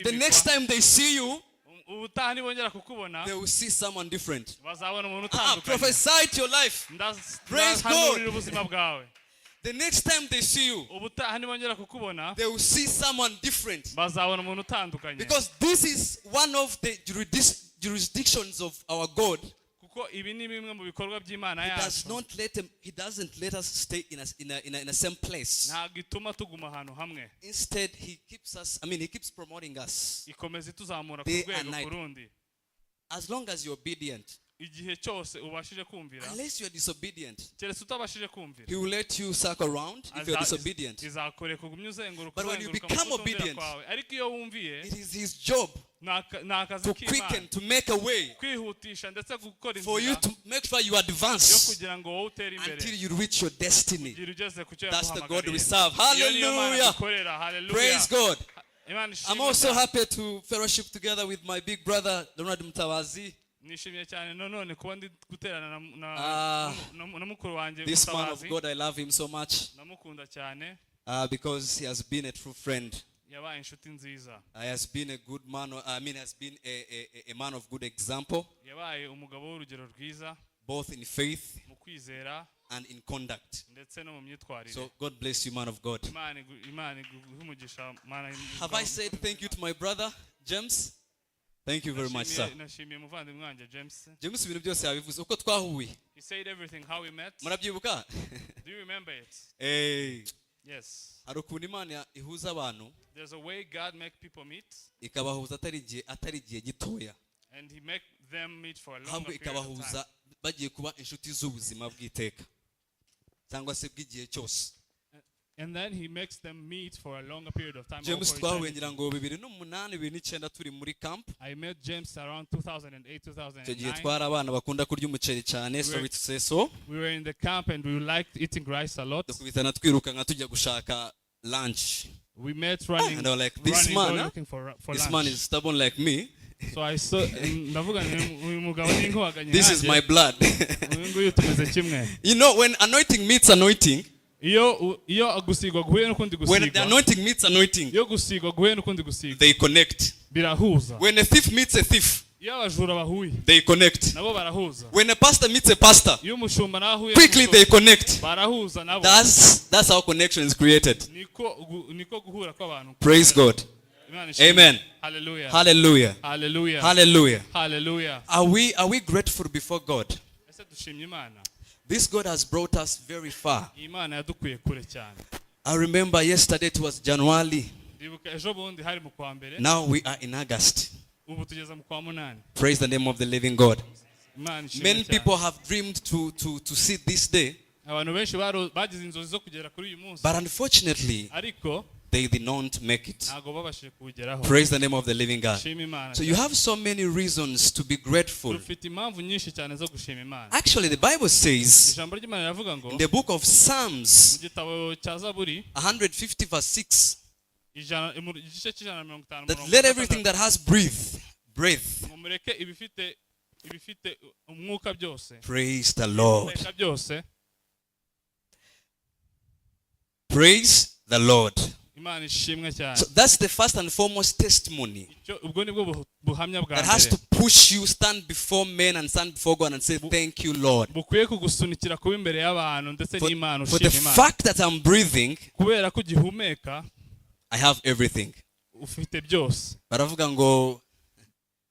The next time they see you, ubutaha nibongera kukubona they will see someone different. bazabona umuntu utandukanye. Prophesy to your life. Praise God. ubuzima bwawe. The next time they see you, ubutaha nibongera kukubona they will see someone different. bazabona umuntu utandukanye. Because this is one of the jurisdictions of our God. kuko ibi ni bimwe mu bikorwa by'Imana yacu. He doesn't let us stay in a same place. ntabwo ituma tuguma ahantu hamwe. Instead, he keeps promoting us ikomeza ituzamura ku day rwego and night. kurundi. As long as you're obedient. igihe cyose ubashije kumvira. Unless you're disobedient, keretse utabashije kumvira. he will let you suck around if you're disobedient. izakore kugumya uzenguruka. But when you become obedient, ariko iyo wumviye, it is his job to quicken, to make a way kwihutisha ndetse gukora for you to make sure you advance kugira ngo wowe utere imbere until you reach your destiny. That's the God we yaguhamagariye. serve. Hallelujah. Praise God. I'm also happy to fellowship together with my big brother Leonard Mutabazi. nishimiye cyane none kuba ndi guterana na mukuru wanjye. This man of God, I love him so much namukunda cyane because he has been a true friend. yabaye inshuti nziza. He has been a good man. Has been a man of good example, yabaye umugabo w'urugero rwiza, both in faith mu kwizera and in conduct. ndetse no mu myitwarire. So God bless you, man of God. Imana iguhumugisha. Have I said thank you to my brother James? Thank you very much, sir. nashimiye muvandimwe wanjye James. James ibintu byose yabivuze uko twahuye. He said everything how we met. Murabyibuka? Do you remember it? Yes. Hari ukuntu Imana ihuza abantu. There's a way God make people meet. Ikabahuza atari igihe gitoya. And he make them meet for a long Ahubwo period of time. ikabahuza bagiye kuba inshuti z'ubuzima bw'iteka cyangwa se bw'igihe cyose. And then he makes them meet for a longer period of time. James twahuye ngira ngo 2008 2009 turi muri camp. I met James around 2008 2009. Icyo gihe twari abana bakunda kurya umuceri cyane, sorry to say so. We were in the camp and we liked eating rice a lot. Dukubitana twiruka nka tujya gushaka lunch. We met running. And I was like, this man, looking for this lunch. man is stubborn like me. So I saw ndavuga uyu mugabo ni nk'uwaganye. This is my blood. Nguyu tumeze kimwe. You know, when anointing meets anointing, iyo gusigwa guhuye n'ukundi gusigwa. when the anointing meets anointing, iyo gusigwa guhuye n'ukundi gusigwa, they connect. birahuza. When a thief meets a thief, iyo abajura bahuye, they connect. nabo barahuza. When a pastor meets a pastor, iyo umushumba nawe ahuye, quickly they connect. barahuza nabo. That's how connection is created. niko guhura kw'abantu. Praise God. Amen. Hallelujah. Hallelujah. Hallelujah. Hallelujah. Hallelujah. Are we grateful before God? Ese dushimye Imana. This God has brought us very far. Imana yadukuye kure cyane. I remember yesterday it was January. Ndibuka ejo bundi hari mu kwa mbere. Now we are in August. Ubu tugeze mu kwa munani. Praise the name of the living God. Imana ishimwe cyane. Many people have dreamed to see this day. Abantu benshi bagize inzozi zo kugera kuri uyu munsi. But unfortunately, ariko they did not make it. ntago babashije kugeraho. Praise the name of the living God. Shima Imana. So you have so many reasons to be grateful. Dufite impamvu nyinshi cyane zo gushima Imana. Actually, the Bible says ijambo ry'Imana yavuga ngo in the book of Psalms, mu gitabo cya Zaburi 150 verse 6, igice cy'ijana na mirongo itanu, that let everything that has breath, mureke ibifite umwuka byose. praise the Lord. byose. Praise the Lord. Imana ishimwe cyane. So that's the first and foremost testimony ubwo nibwo buhamya bwa that has mbere. to push you stand before men and stand before God and say thank you, Lord. bukwiye kugusunikira kuba imbere y'abantu ndetse n'Imana For the ushima Imana. fact that I'm breathing, kubera ko ugihumeka, I have everything. ufite byose. Baravuga ngo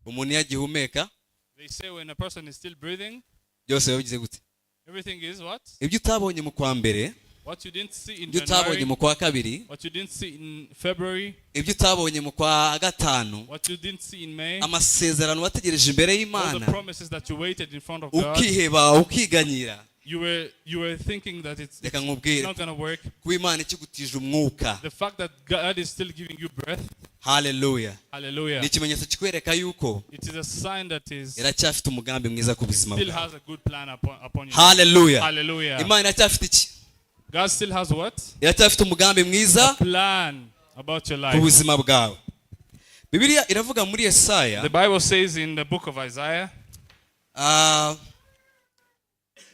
umuntu yagihumeka, They say when a person is still breathing, byose bigize gute? everything is what? Ibyo utabonye mu kwa mbere, What you didn't see in ibyo utabonye January, mu kwa kabiri, what you didn't see in February, ibyo utabonye mu kwa gatanu, what you didn't see in May, amasezerano wategereje imbere all the y'Imana, promises that you waited in front of God, ukiheba ukiganyira, you were thinking that it's reka nkubwire not going to work. kuba Imana ikigutije umwuka. The fact that God is still giving you breath, Hallelujah. hallelujah, Ni ikimenyetso kikwereka yuko it is a sign that is iracyafite umugambi mwiza ku buzima still bwawe. has a good plan upon you. Hallelujah. Hallelujah. Imana iracyafite iki? God still has what? Iracyafite umugambi mwiza Plan about your ku life. buzima bwawe. Bibiliya iravuga muri Yesaya, The Bible says in the book of Isaiah,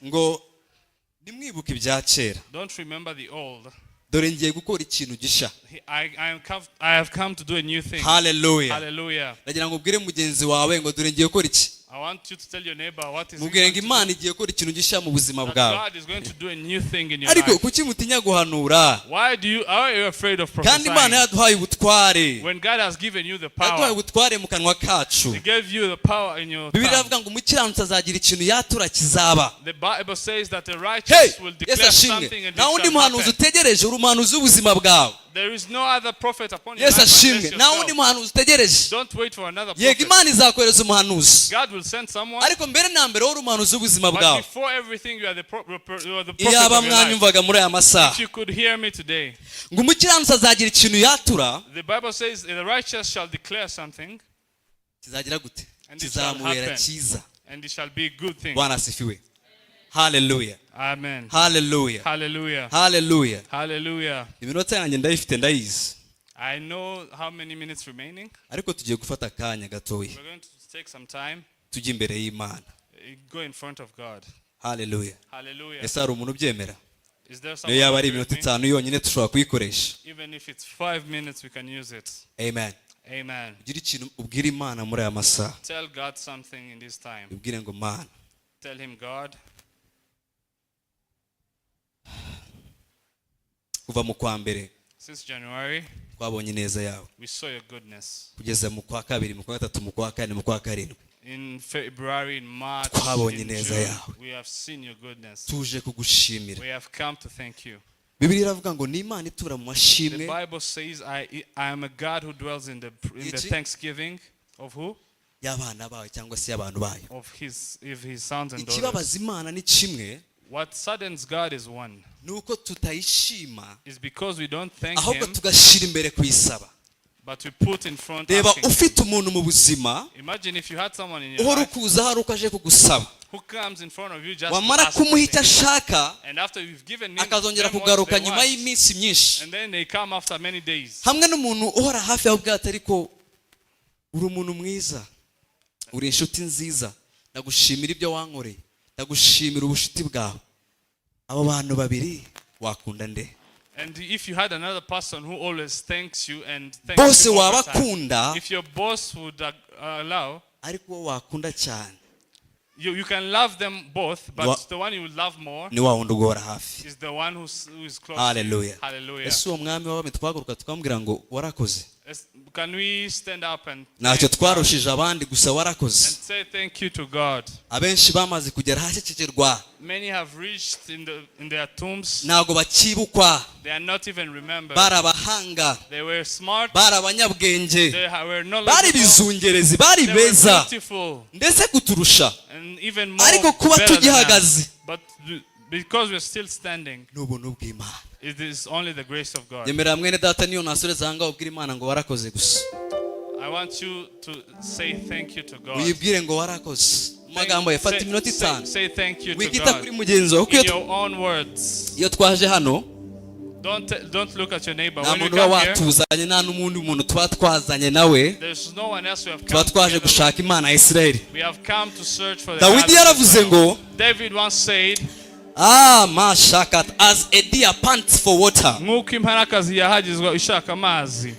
ngo nimwibuke ibya kera. don't remember the old. dore ngiye gukora ikintu gisha. I have come to do a new thing. Hallelujah. Hallelujah. Ndagira ngo ubwire mugenzi wawe ngo dore ngiye gukora iki. I want you to tell your neighbor what is mubwire ngo Imana igiye gukora ikintu gisha mu buzima bwawe. God is going to do a new thing in your ariko life. kuki mutinya guhanura? Why are you afraid of kandi Imana prophesying? yaduhaye ubutware. When God has given you the yaduhaye power, ubutware mu kanwa kacu. He gave you the power in your Bibiliya tongue. iravuga ngo umukiranutsi azagira ikintu yatura kizaba. The Bible says that the righteous will declare something and it nta wundi shall muhanuzi happen. utegereje, uri umuhanuzi w'ubuzima bwawe. There is no other prophet upon your Yesu life ashimwe, unless nta wundi yourself. muhanuzi utegereje. Don't wait for another yego prophet. Imana izakohereza umuhanuzi, God will send someone. ariko mbere na mbere uri umuhanuzi w'ubuzima But bwawe. before everything, you are the prophet iyaba of your life. mwanyumvaga muri aya masaha, If you could hear me today, ngo umukiranutsi azagira ikintu yatura, the Bible says the righteous shall declare something, kizagira gute? and it shall Kizamubera happen, cyiza. and it shall be a good thing. Bwana asifiwe. Hallelujah. Amen. Hallelujah. Hallelujah. Hallelujah. Hallelujah. Iminota yanjye ndayifite ndayizi, I know how many minutes remaining. ariko tugiye gufata akanya gatoya We're going to take some time, tujye imbere y'Imana. go in front of God. Hallelujah. Hallelujah. ese hari umuntu ubyemera? Is there niyo someone yaba who ari agree with iminota me? 5 yonyine dushobora kuyikoresha. Even if it's 5 minutes, we can use it. Amen. Amen. ugira ikintu ubwira Imana muri aya masaha. Tell God something in this time. ubwire ngo Mana, Tell Him, God, kuva mu kwa mbere since January, twabonye neza yawe, we saw your goodness. kugeza mu kwa kabiri, mu kwa gatatu, mu kwa kane, mu kwa karindwi In February, in March, twabonye in neza June, yawe. we have seen your goodness. tuje kugushimira. We have come to thank you. Bibiliya iravuga ngo ni Imana itura mu The mashimwe Bible says, I am a God who dwells in the Iki? thanksgiving of who? y'abana bawe cyangwa se y'abantu bayo. Of his sons and daughters. ikibabaza Imana ni kimwe, What saddens God is one. nuko tutayishima, Is because we don't thank ahubwo Him, tugashyira imbere kuyisaba. but we put in front reba asking Him. ufite umuntu mu buzima Imagine if you had someone in your uhora life ukuza hari uko aje kugusaba, who comes in front of you just to wamara ask kumuha icyo something. ashaka And after you've given him akazongera them what kugaruka they nyuma want, y'iminsi myinshi. and then they come after many days. hamwe n'umuntu uhora hafi yawe ubwato, ariko uri umuntu mwiza, uri inshuti nziza, ndagushimira ibyo wankoreye, ndagushimira ubushuti bwawe. abo bantu babiri wakunda nde? And if you had another person who always thanks you and thanks bose you all the time, wabakunda, if your boss would allow, ariko uwo wakunda cyane you can love them both, but Wa- the one you will love more ni wa wundi uguhora hafi. is the one who is close Hallelujah. to you. Hallelujah. ese uwo mwami w'abami twahaguruka tukamubwira ngo warakoze? Can we stand up and ntacyo thank God twarushije abandi, gusa and warakoze. say thank you to God? abenshi bamaze kugera hasi cyecerwa, Many have reached in their tombs. ntabwo bakibukwa. They are not even remembered. bari abahanga, They were smart. bari abanyabwenge, They were bari knowledgeable. bizungerezi, bari They were beza beautiful ndetse kuturusha. and even more ariko kuba better than us. tugihagaze But because we're still standing, ni ubuntu bw'Imana. it is only the grace of God. yemerera mwene data niyo nasoreza aha ngaha ubwira Imana ngo warakoze gusa. I want you to say thank you to God. uyibwire ngo warakoze mu magambo yafata iminota 5. Say thank you to wigita God kuri mugenzi wawe, in kuko your own words. iyo twaje hano Don't look at your neighbor. nta When you muntu uba come here, watuzanye, nta n'umundi muntu tuba twazanye nawe, there's no one else we have tuba come twaje together with. gushaka Imana ya Isirayeli. We have come to search for the Dawidi God of yaravuze Israel. ngo David once said, mashakat as a deer pants for water, nk'uko imparakazi yahagizwa ishaka amazi,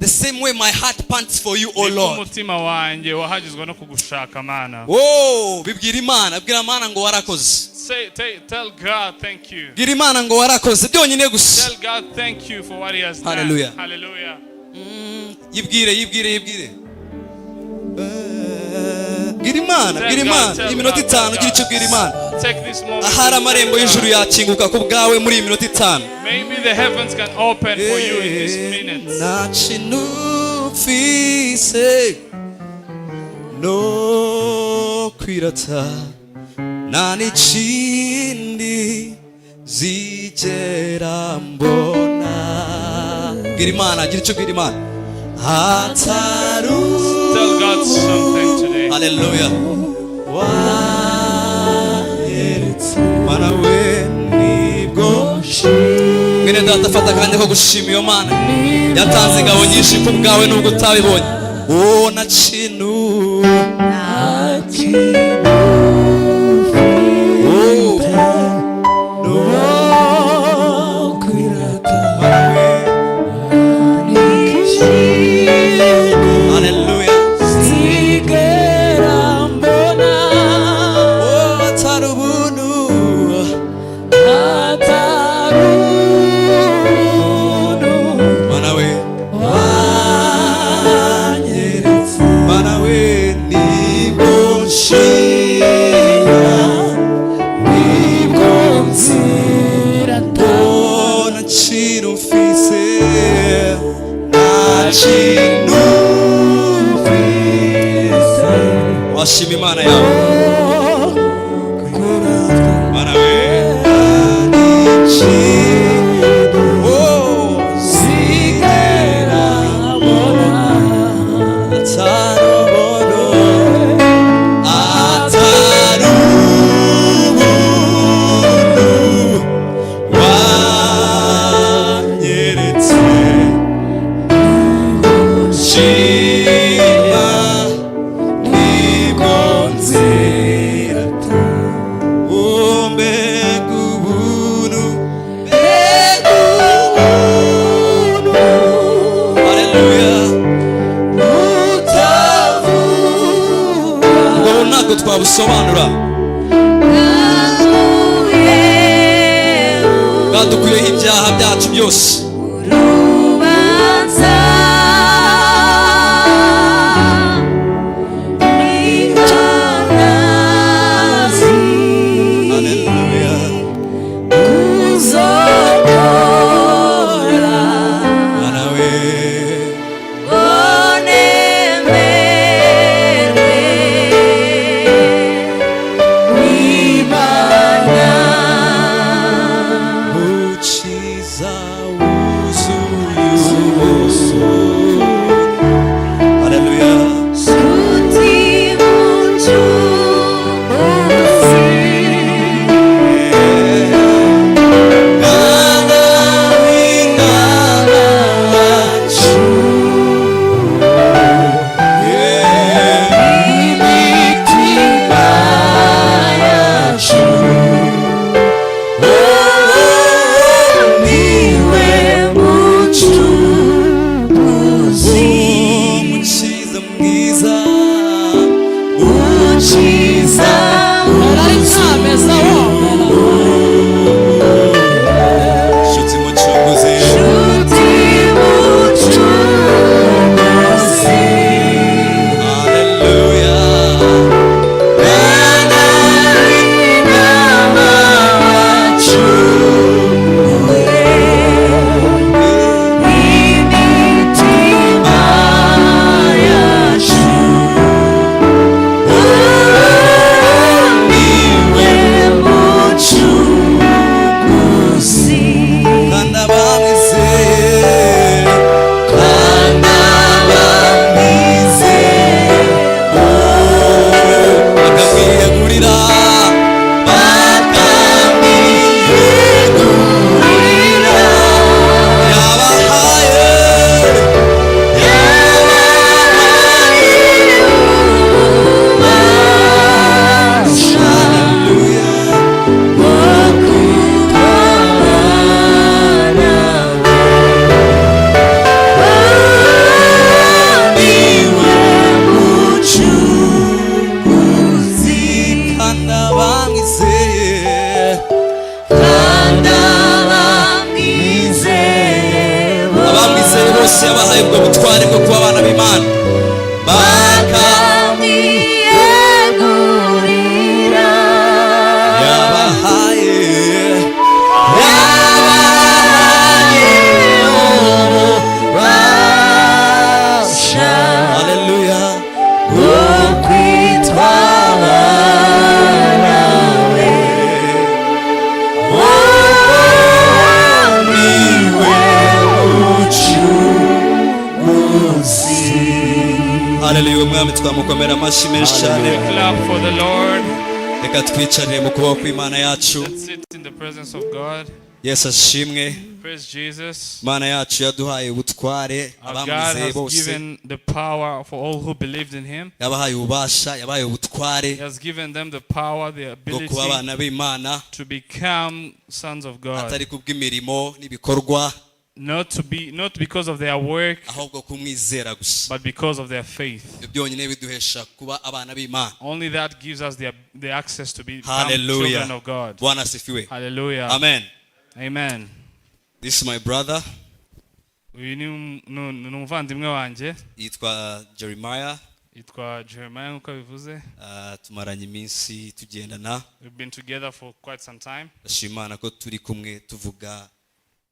the same way my heart pants for you, O niko Lord. umutima wanjye wahagizwa no kugushaka mana. bibwira Imana, bwira Imana ngo warakoze. Tell God thank you. bwira Imana ngo warakoze byonyine gusa. Tell God thank you for what He has done. Hallelujah. Hallelujah. yibwire bwira Imana iminota 5 ugira icyo bwira Imana. Take this moment. ahari amarembo y'ijuru yakinguka ku bwawe muri iyi minota 5. Maybe the heavens can open for you in this minute. nta kintu mfise no kwirata, nta n'ikindi zigera mbona. bwira Imana, gira icyo bwira Imana. Tell God something today. Hallelujah. Mana we nibwo mwene data fata akanya ko gushima iyo Mana yatanze ingabo nyinshi ku bwawe nubwo utabibonye. nta kintu no kwirata, washima imana yawe mana we twabusobanura bwadukuyeho ibyaha byacu byose yabahaye ubwo butware bwo kuba abana b'Imana bakamwiyegurira yabahaye ububasha haleluya bwo kwitwa abana be haleluya mwami twamukomera amashyi menshi cyane reka twicarire mu kuboko kw'Imana yacu Yesu ashimwe Imana yacu yaduhaye ubutware abamwizeye bose yabahaye ububasha yabahaye ubutware bwo kuba abana b'Imana atari kubw'imirimo n'ibikorwa not because of their work, but because of their faith. Only that gives us the access to be children of God. Hallelujah. Amen. Amen. This is my brother. Jeremiah. Tumaranye iminsi tugendana. We've been together for quite some time. Ndashimana ko turi kumwe tuvuga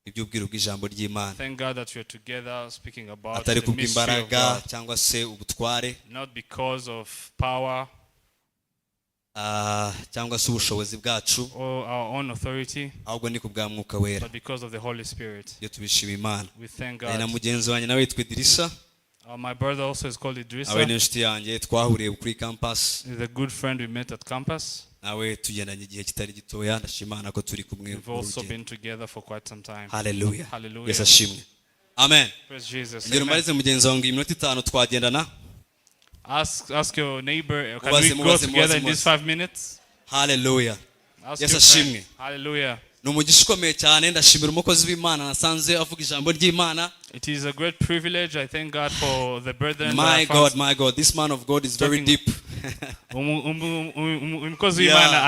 iby'ubwiro bw'ijambo ry'Imana. Thank God that we are together speaking about atari kubw'imbaraga cyangwa se ubutware, not because of power, cyangwa se ubushobozi bwacu or our own authority, ahubwo ni kubwa Mwuka Wera. but because of the Holy Spirit. Iyo tubishima Imana. We thank Na God. mugenzi wanjye nawe yitwa Idrissa. My brother also is called Idrissa. Awe ni inshuti yanjye twahuriye kuri campus. He's a good friend we met at campus. Nawe tugendanye igihe kitari gitoya, ndashima Imana ko turi kumwe. We've also been together for quite some time. Hallelujah. Hallelujah. Yesu ashimwe. Amen. Praise Jesus. Ngero mbarize mugenzi wanjye iminota 5 twagendana. Ask your neighbor, can we go together in these 5 minutes? Hallelujah. Yes, ashimwe. Hallelujah. Numugisha ukomeye cyane, ndashimira umukozi w'Imana nasanze avuga ijambo ry'Imana. It is a great privilege. I thank God for the brethren. My God, this man of God is very deep. Umukozi w'Imana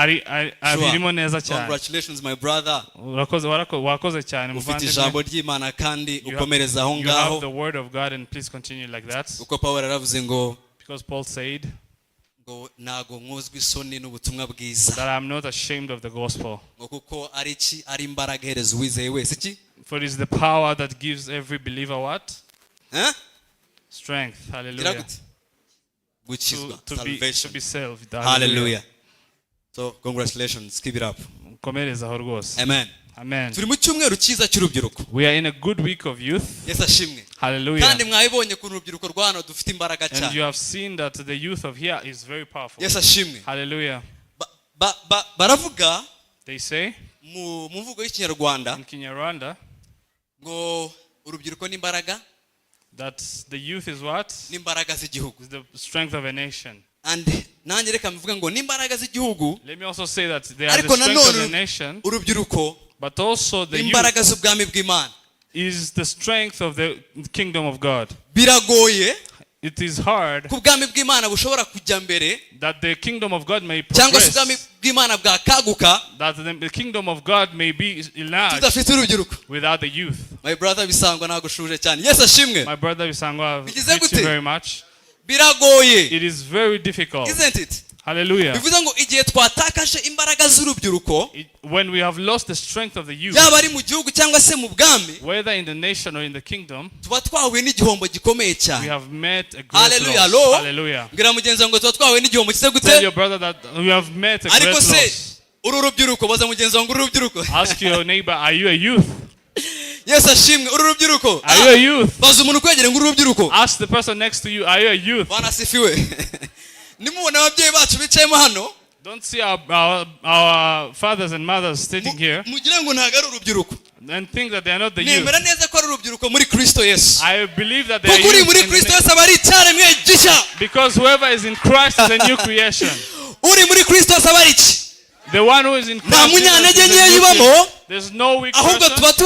abirimo neza cyane. Congratulations my brother. Wakoze cyane muvandimwe. Ufite ijambo ry'Imana kandi ukomereza aho ngaho. You have the word of God and please continue like that. Uko Paul aravuze ngo, because Paul said nago nkuzwe isoni n'ubutumwa bwiza. That I am not ashamed of the gospel. Kuko ari imbaraga hereza uwizeye wese iki? For it is the power that gives every believer what? Strength. Hallelujah. To be saved. Hallelujah. So congratulations. Keep it up. Komereza aho rwose. Amen. Amen. Turi mu cyumweru cyiza cy'urubyiruko. We are in a good week of youth. Yesu ashimwe. Hallelujah. Kandi mwabibonye ku rubyiruko rwano dufite imbaraga cyane. And you have seen that the youth of here is very powerful. Yesu ashimwe. Hallelujah. Baravuga, they say mu mvugo y'Ikinyarwanda, in Kinyarwanda, ngo urubyiruko ni imbaraga, that the youth is what? Ni imbaraga z'igihugu. Is the strength of a nation. And nanjye reka mvuga ngo ni imbaraga z'igihugu. Let me also say that they are the strength of the nation. Urubyiruko, but also the imbaraga z'ubwami bw'Imana, is the strength of the kingdom of God. Biragoye, it is hard, ku bwami bw'Imana bushobora kujya mbere, that the kingdom of God may progress, cyangwa se ubwami bw'Imana bwakaguka, that the kingdom of God may be enlarged, tudafite urubyiruko, without the youth. My brother Bisangwa nagushuje cyane. Yesu ashimwe. My brother Bisangwa, thank you very much. Biragoye. It is very difficult. Isn't it? Hallelujah. Bivuze ngo igihe twatakaje imbaraga z'urubyiruko, when we have lost the strength of the youth, yaba ari mu gihugu cyangwa se mu bwami, whether in the nation or in the kingdom, tuba twahuye n'igihombo gikomeye cyane. We have met a great Hallelujah. loss. Hallelujah. Ngira mugenzi wangu tuba twahuye n'igihombo kize gute? Tell your brother that we have met a great loss. Ariko se uru rubyiruko, baza mugenzi wangu uru rubyiruko. Ask your neighbor, are you a youth? Yes, ashimwe. Uru rubyiruko. Are you a youth? Baza umuntu kwegere ngo uru rubyiruko. Ask the person next to you, are you a youth? Bwana sifiwe. Nimubona ababyeyi bacu bicayemo hano, don't see our fathers and mothers sitting here mugire ngo ntago ari urubyiruko, and think that they are not the youth. Nemera neza ko ari urubyiruko muri Kristo Yesu. I believe that they are youth muri Kristo Yesu abari icyaremwe gishya. Because whoever is in Christ is a new creation. Uri muri Kristo Yesu abari iki? The one who is in Christ, there's no weak person, but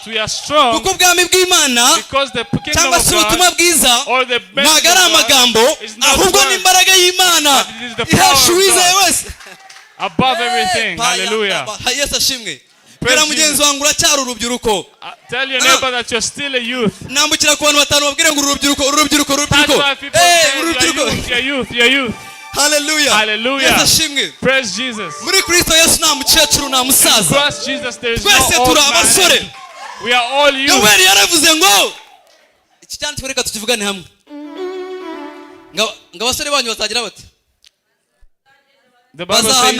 we are strong because the kingdom of God or the best of God is not word, but it is the power of God above everything. Hallelujah. Bwira mugenzi wangu uracyari urubyiruko. Tell your neighbor that you're still a youth. Nambukira ku bantu batanu babwire ngo urubyiruko. You're youth. Hallelujah. Hallelujah. Praise Jesus. Muri Kristo Yesu nta mukecuru nta musaza. Praise Jesus, there is no old man. We are all youth. Yoweri yaravuze ngo iki cyane twereka tukivugane hamwe. Ngo abasore banyu batagira bati. The Bible says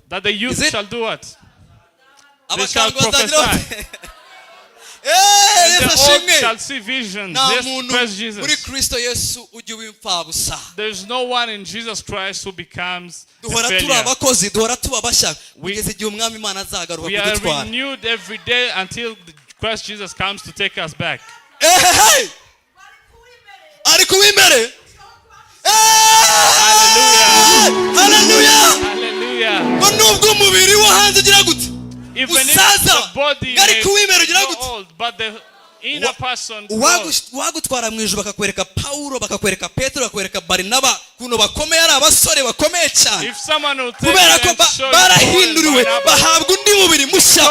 that the youth shall do what? They shall prophesy. And the old shall see visions. Praise Jesus. There's no one in Jesus Christ who becomes a failure. We are renewed every day until Christ Jesus comes to take us back. Hallelujah. Even if the body may grow old, but the inner person wagutwara mu ijuru bakakwereka Paulo, bakakwereka Petero, bakakwereka Barinaba, kuno bakomeye ari abasore bakomeye cyane, kubera ko barahinduriwe bahabwa undi mubiri mushya,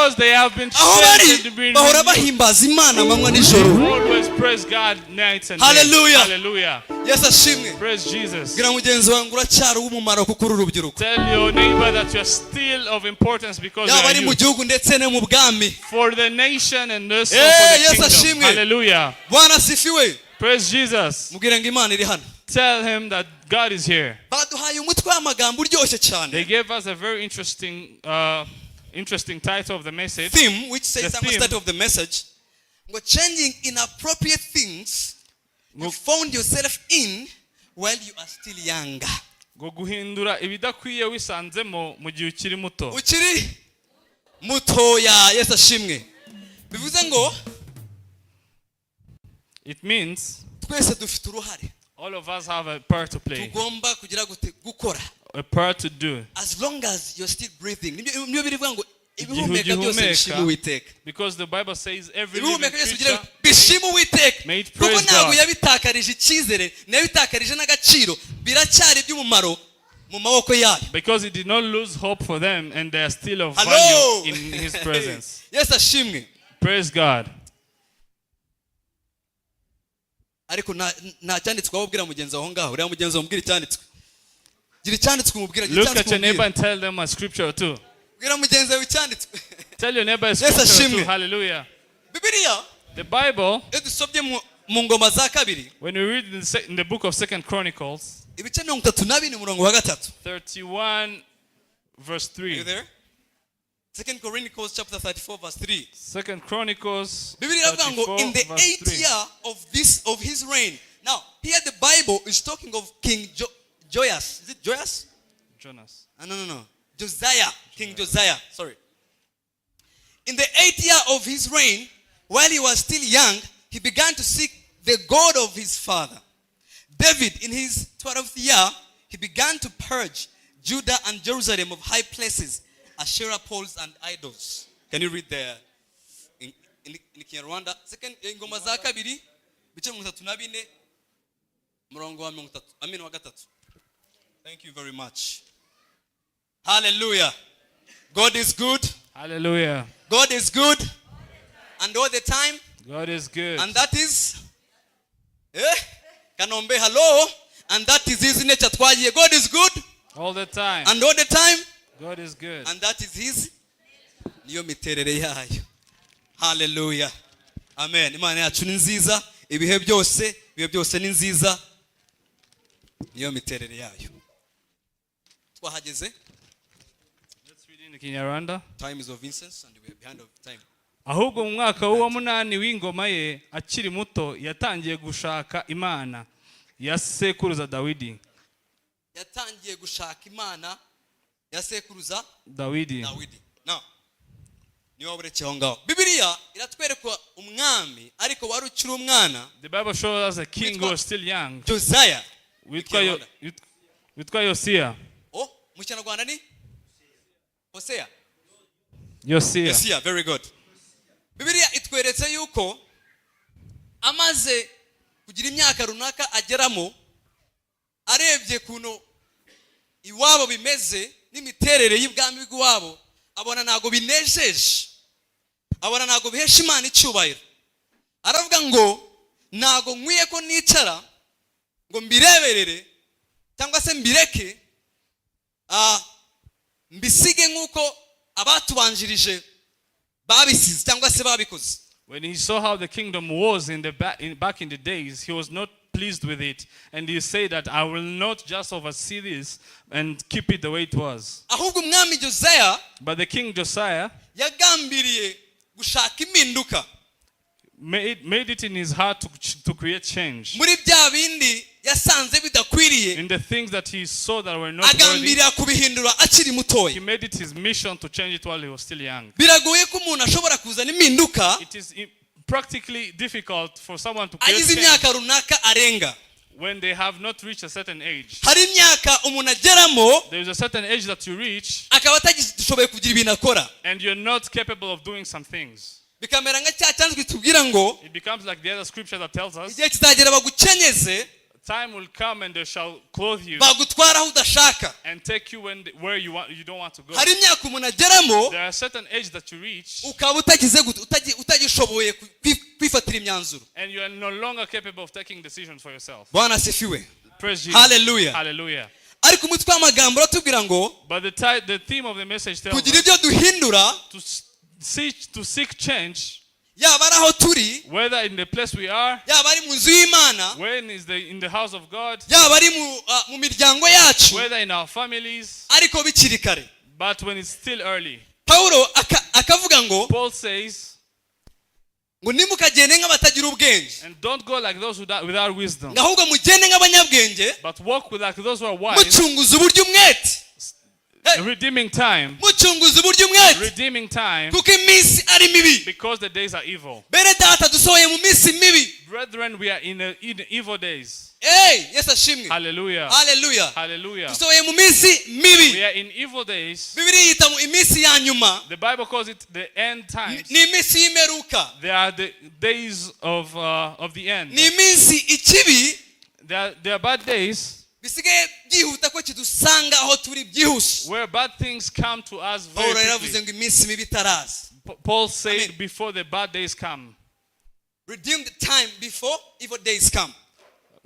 aho bari bahora bahimbaza Imana amanywa n'ijoro. Hallelujah. Yes, ashimwe. Praise Jesus. Gira mugenzi wangu uracyari umumaro kuko uru rubyiruko. Tell your neighbor that you are still of importance because you are mu gihugu ndetse ne mu bwami. For the nation and also for the kingdom. Hallelujah. Bwana sifiwe. Praise Jesus. Mubwire ngo Imana iri hano. tell him that God is here. baduhaye umutwe w'amagambo uryoshye cyane. They gave us a very interesting title of the message. Theme, which says The the theme. title of the message. Changing inappropriate things you found yourself in while you are still young. Ngo guhindura ibidakwiye wisanzemo mu gihe ukiri muto. Ukiri mutoya, Yesu ashimwe. Bivuze ngo It means twese dufite uruhare. all of us have a part to play. Tugomba kugira gukora. A part to do. As long as you're still breathing. Nibyo birivuga ngo ibihumeka byose bishima Uwiteka. Because the Bible says every ibihumeka living byose creature bishima Uwiteka. may it Kuko praise ntabwo God. yabitakarije icyizere, nabitakarije n'agaciro, biracyari by'umumaro mu maboko yayo. Because he did not lose hope for them and they are still of Hello. value in his presence. Yes, ashimwe. Praise God. Ariko nta cyanditswe wabwira mugenzi aho ngaho, uriya mugenzi wamubwira icyanditswe. Gira icyanditswe umubwira, gira Look at your neighbor icyanditswe. and tell them a scripture too. Bwira mugenzi wawe icyanditswe. Tell your neighbor a Yes, scripture ashimwe. too. Hallelujah. Bibiliya The Bible, iyo dusobye mu ngoma za kabiri, when we read in the book of 2 Chronicles, ibice 34 umurongo wa gatatu. 31 verse Are you 3. there? 2 Chronicles chapter 34 verse 3. 2 Chronicles Bibiliya iravuga ngo 34 in the verse 8th 3. year of his reign. Now, here the Bible is talking of King Joas. Is it Joas? Jonas. No. Josiah. King Josiah. Sorry. In the 8th year of his reign, while he was still young, he began to seek the God of his father. David, in his 12th year, he began to purge Judah and Jerusalem of high places, Asherah poles and idols. Can you read there in Rwanda? Second, ingoma za kabiri, bice 34, murongo wa 30. Amen wa gatatu. Thank you very much. Hallelujah. God is good. Hallelujah. God is good. And all the time. God is good. And that is Kanombe, hello. And that is his nature. God is good. All the time. And all the time. God is good. And that is his niyo miterere yayo. Hallelujah. Amen. Imana yacu ni nziza. Ibihe byose ni nziza. Niyo miterere yayo. Twahageze. Let's read in the Kinyarwanda. Time is of incense and we are behind of time. Ahubwo mu mwaka wa 8 w'ingoma ye akiri muto yatangiye gushaka Imana ya sekuruza Dawidi. Yatangiye gushaka Imana ya sekuruza Dawidi. Now, niyo waburekeho ngaho. Bibiliya iratwereka umwami ariko wari ukiri umwana. The Bible shows us a king who was still young. Josiah. Witwa Yosia. Oh, mu Kinyarwanda ni Hosea. Yosia. Very good. Bibiliya itweretse yuko amaze kugira imyaka runaka ageramo, arebye kuno iwabo bimeze n'imiterere y'ibwami bw'iwabo, abona nago binejeje, abona nago bihesha Imana icyubahiro. Aravuga ngo nago nkwiye ko nicara ngo mbireberere cyangwa se mbireke mbisige nk'uko abatubanjirije babisize cyangwa se babikoze. When he saw how the kingdom was back in the days, he was not pleased with it, and he said that I will not just oversee this and keep it the way it was. Ahubwo umwami Josiah, but the king Josiah, yagambiriye gushaka impinduka, made it in his heart to create change. Muri bya bindi yasanze bidakwiriye, in the things that he saw that were not worthy, agambirira kubihindura akiri mutoya. He made it his mission to change it while he was still young. Biragoye ko umuntu ashobora kuzana impinduka. It is practically difficult for someone to create agize imyaka runaka arenga, when they have not reached a certain age. Hari imyaka umuntu ageramo, there is a certain age that you reach, akaba atagishoboye kugira ibintu akora, and you're not capable of doing some things. Bikamera nka cya cyanzwe tubwira ngo, it becomes like the other scripture that tells us, igihe kizagera bagukenyeze, time will come and they shall clothe you, bagutwara aho udashaka, and take you where you don't want to go. Hari imyaka umuntu ageramo, there are certain age that you reach, ukaba utagishoboye kwifatira imyanzuro, and you are no longer capable of taking decisions for yourself. Bwana asifiwe. Praise Jesus. Hallelujah. Hallelujah. Ariko umutwe w'amagambo ratubwira ngo, but the theme of the message tells kugira us ibyo duhindura, to seek change, yaba ari aho turi, whether in the place we are, yaba ari mu nzu y'Imana, when is in the house of God, yaba ari mu miryango yacu, whether in our families, ariko bikiri kare. but when it's still early. Paulo akavuga ngo, Paul says, ngo nimukagende nk'abatagira ubwenge, and don't go like those without wisdom, ahubwo mugende nk'abanyabwenge, but walk like those who are wise, mucunguza uburyo umwete, redeeming time, mucunguza uburyo umwete, redeeming time, kuko iminsi ari mibi. because the days are evil. Bene data, dusohoye mu minsi mibi. Brethren, we are in the evil days. Yesu ashimwe. Hallelujah. Hallelujah. Hallelujah. Dusohoye mu minsi mibi. We are in evil days. Bibiri yita mu iminsi ya nyuma. The Bible calls it the end times. Ni iminsi y'imperuka. They are the days of the end. Ni iminsi ikibi. They are bad days. Bisigaye byihuta ko kidusanga aho turi byihuse. Where bad things come to us very Paulo yaravuze quickly. ngo iminsi mibi itaraza. Paul said, Amen. before the bad days come. Redeem the time before evil days come.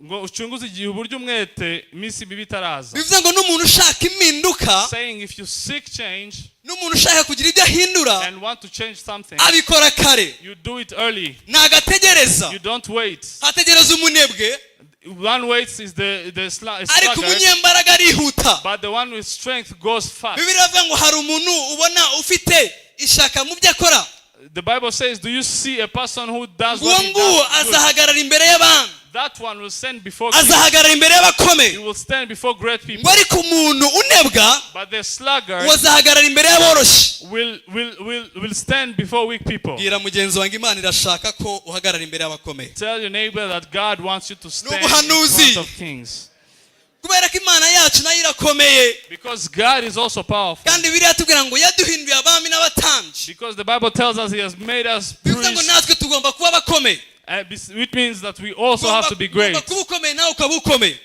Ngo ucunguze igihe uburyo umwete iminsi mibi itaraza. Bivuze ngo n'umuntu ushaka impinduka, Saying if you seek change n'umuntu ushaka kugira ibyo ahindura, and want to change something, abikora kare. you do it early. Nagategereza. You don't wait. Hategereza umunebwe, One waits is the ariko sluggard, umunyembaraga arihuta. but the one with strength goes fast. Bibiri iravuga ngo hari umuntu ubona ufite ishaka mu byo akora, The Bible says, do you see a person who does uwo what he nguwo does good? azahagarara imbere y'abantu, That one will stand before kings. azahagarara imbere He y'abakomeye. will stand before great Ngo people. ariko umuntu unebwa But the sluggard uwo azahagarara imbere y'aboroshye. will stand before weak people. Bwira mugenzi wanjye, Imana irashaka ko uhagarara imbere y'abakomeye. Tell your neighbor that God wants you to stand in N'ubuhanuzi. front of kings. Kubera ko Imana yacu nayo irakomeye, Because God is also powerful. kandi Bibiliya itubwira ngo yaduhinduye abami n'abatambyi. Because the Bible tells us He has made us Bivuze ngo priests, natwe tugomba kuba abakomeye. which means that we also have to be great. Ugomba kuba ukomeye nawe ukaba ukomeye.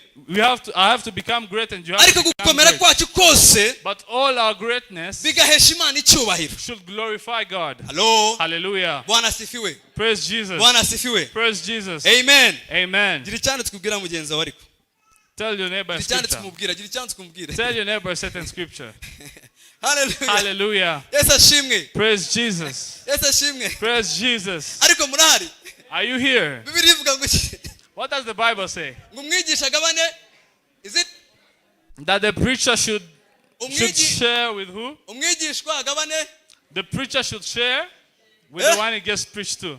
I have to become great and you have Ariko to become gukomera great. kwacu kose But all our greatness bigahesha Imana icyubahiro. should glorify God. Hello. Hallelujah. Bwana asifiwe. Praise Jesus. Bwana asifiwe. Praise Jesus. Amen. Amen. Gira icyana tukubwira mugenzi wawe ariko. Tell your neighbor a Gira icyana scripture. tukumubwira, gira icyana tukumubwira. Tell your neighbor a certain scripture. Hallelujah. Hallelujah. Yesu ashimwe. Praise Jesus. Yesu ashimwe. Praise Jesus. Ariko murahari. Are you here? Bibiri ivuga ngo iki? What does the Bible say? Ngo umwigisha agabane, is it? That the preacher should Umwigi- share with who? Umwigishwa agabane. The preacher should share with Eh? the one he gets preached to.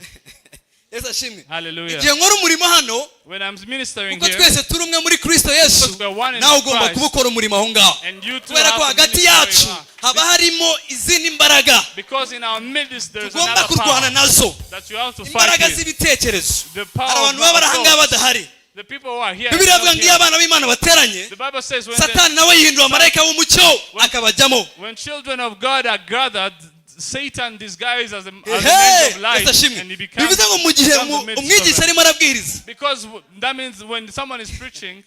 Yesu ashimwe. Hallelujah. Igihe nkora umurimo hano, When I'm ministering kuko here, twese turi umwe muri Kristo Yesu, because we are one in nawe ugomba Christ, kuba ukora umurimo aho ngaho. and you two Kubera ko have to hagati minister where yacu you are. haba harimo izindi mbaraga Because in our midst there is tugomba another kurwana power nazo. that you have to fight Imbaraga with. z'ibitekerezo. The Hari power of abantu baba bari aha ngaha thoughts. badahari. The people who are here. Bibiri and iravuga not ngo iyo here. abana b'Imana bateranye, The Bible says Satani nawe yihindura amarayika w'umucyo akabajyamo. when children of God are gathered, Satan disguised as a Hey, angel of light, Yesu ashimwe. and he becomes Bivuze ngo mu gihe the midst of umwigisha them. arimo arabwiriza. Because that means when someone is preaching,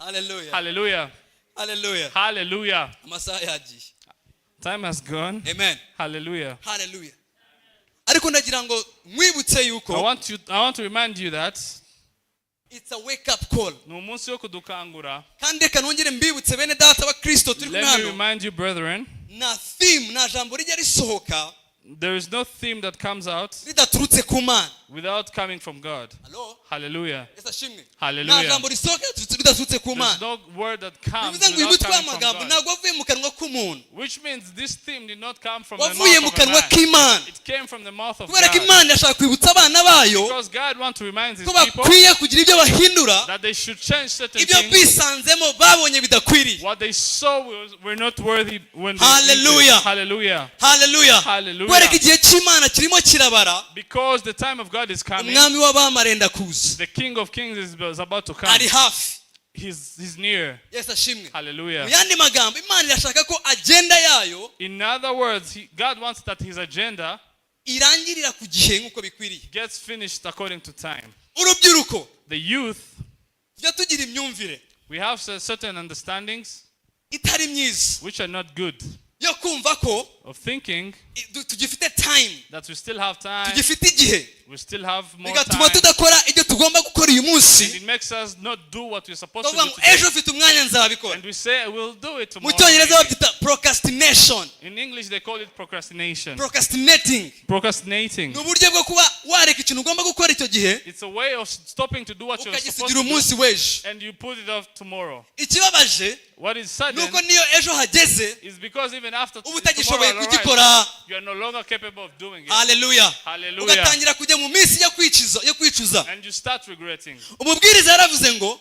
Hallelujah. hallelujah, Hallelujah. hallelujah, Amasaha yagiye. time has gone, Amen. hallelujah. Hallelujah. Ariko ndagira ngo mwibutse I yuko want to remind you that it's a wake up call. ni umunsi wo kudukangura. Kandi reka nongere mbibutse bene data ba Kristo turi kumwe Let me hano. remind you, brethren, Na theme, na jambo rijya risohoka there is no theme that comes out ridaturutse ku Mana. without coming from God. Hello. Hallelujah. Yesu ashimwe. Hallelujah. Na jambo risohoka ridaturutse ku There's Mana. no word that comes Bivuze ngo uyu without mutwe coming from w'amagambo God. ntabwo wavuye mu kanwa k'umuntu. Which means this theme did not come from the Wavuye mu mouth of a kanwa man. k'Imana. It came from the mouth of Kubera ko God. Imana yashaka kwibutsa abana bayo Because God wants to remind His ko people bakwiye kugira ibyo bahindura, that they should change certain ibyo things. bisanzemo babonye bidakwiriye. What they saw were not worthy when they Hallelujah. did it. Hallelujah. Hallelujah. Hallelujah. Kubera ko igihe cy'Imana kirimo kirabara, Because the time of God is coming. umwami w'abami arenda kuza. The King of Kings is about to come. Ari hafi. He's near. Yesu ashimwe. Hallelujah. Mu yandi magambo, Imana irashaka ko agenda yayo In other words, God wants that His agenda irangirira ku gihe nk'uko bikwiriye. gets finished according to time. Urubyiruko The youth, tujya tugira imyumvire we have certain understandings itari myiza which are not good. yo kumva ko of thinking tugifite time, that we still have time, tugifite igihe, we still have more bigatuma time, tudakora ibyo tugomba gukora uyu and munsi. it makes us not do what we're supposed to Tuvuga do ngo today, ejo mfite umwanya nzabikora. and we say we'll do it Mu tomorrow. cyongereza babyita procrastination. In English they call it procrastination. Procrastinating Procrastinating. ni uburyo bwo kuba wareka ikintu ugomba gukora icyo gihe It's a way of stopping to do what you're supposed ukagisigira to umunsi do, w'ejo. and you put it off tomorrow. Ikibabaje What is sudden nuko niyo ejo hageze is because even after uba tomorrow utagishoboye arrives, kugikora. you are no longer capable of doing it. Haleluya. Hallelujah. Ugatangira kujya mu minsi yo kwicuza. And you start regretting. Umubwiriza yaravuze ngo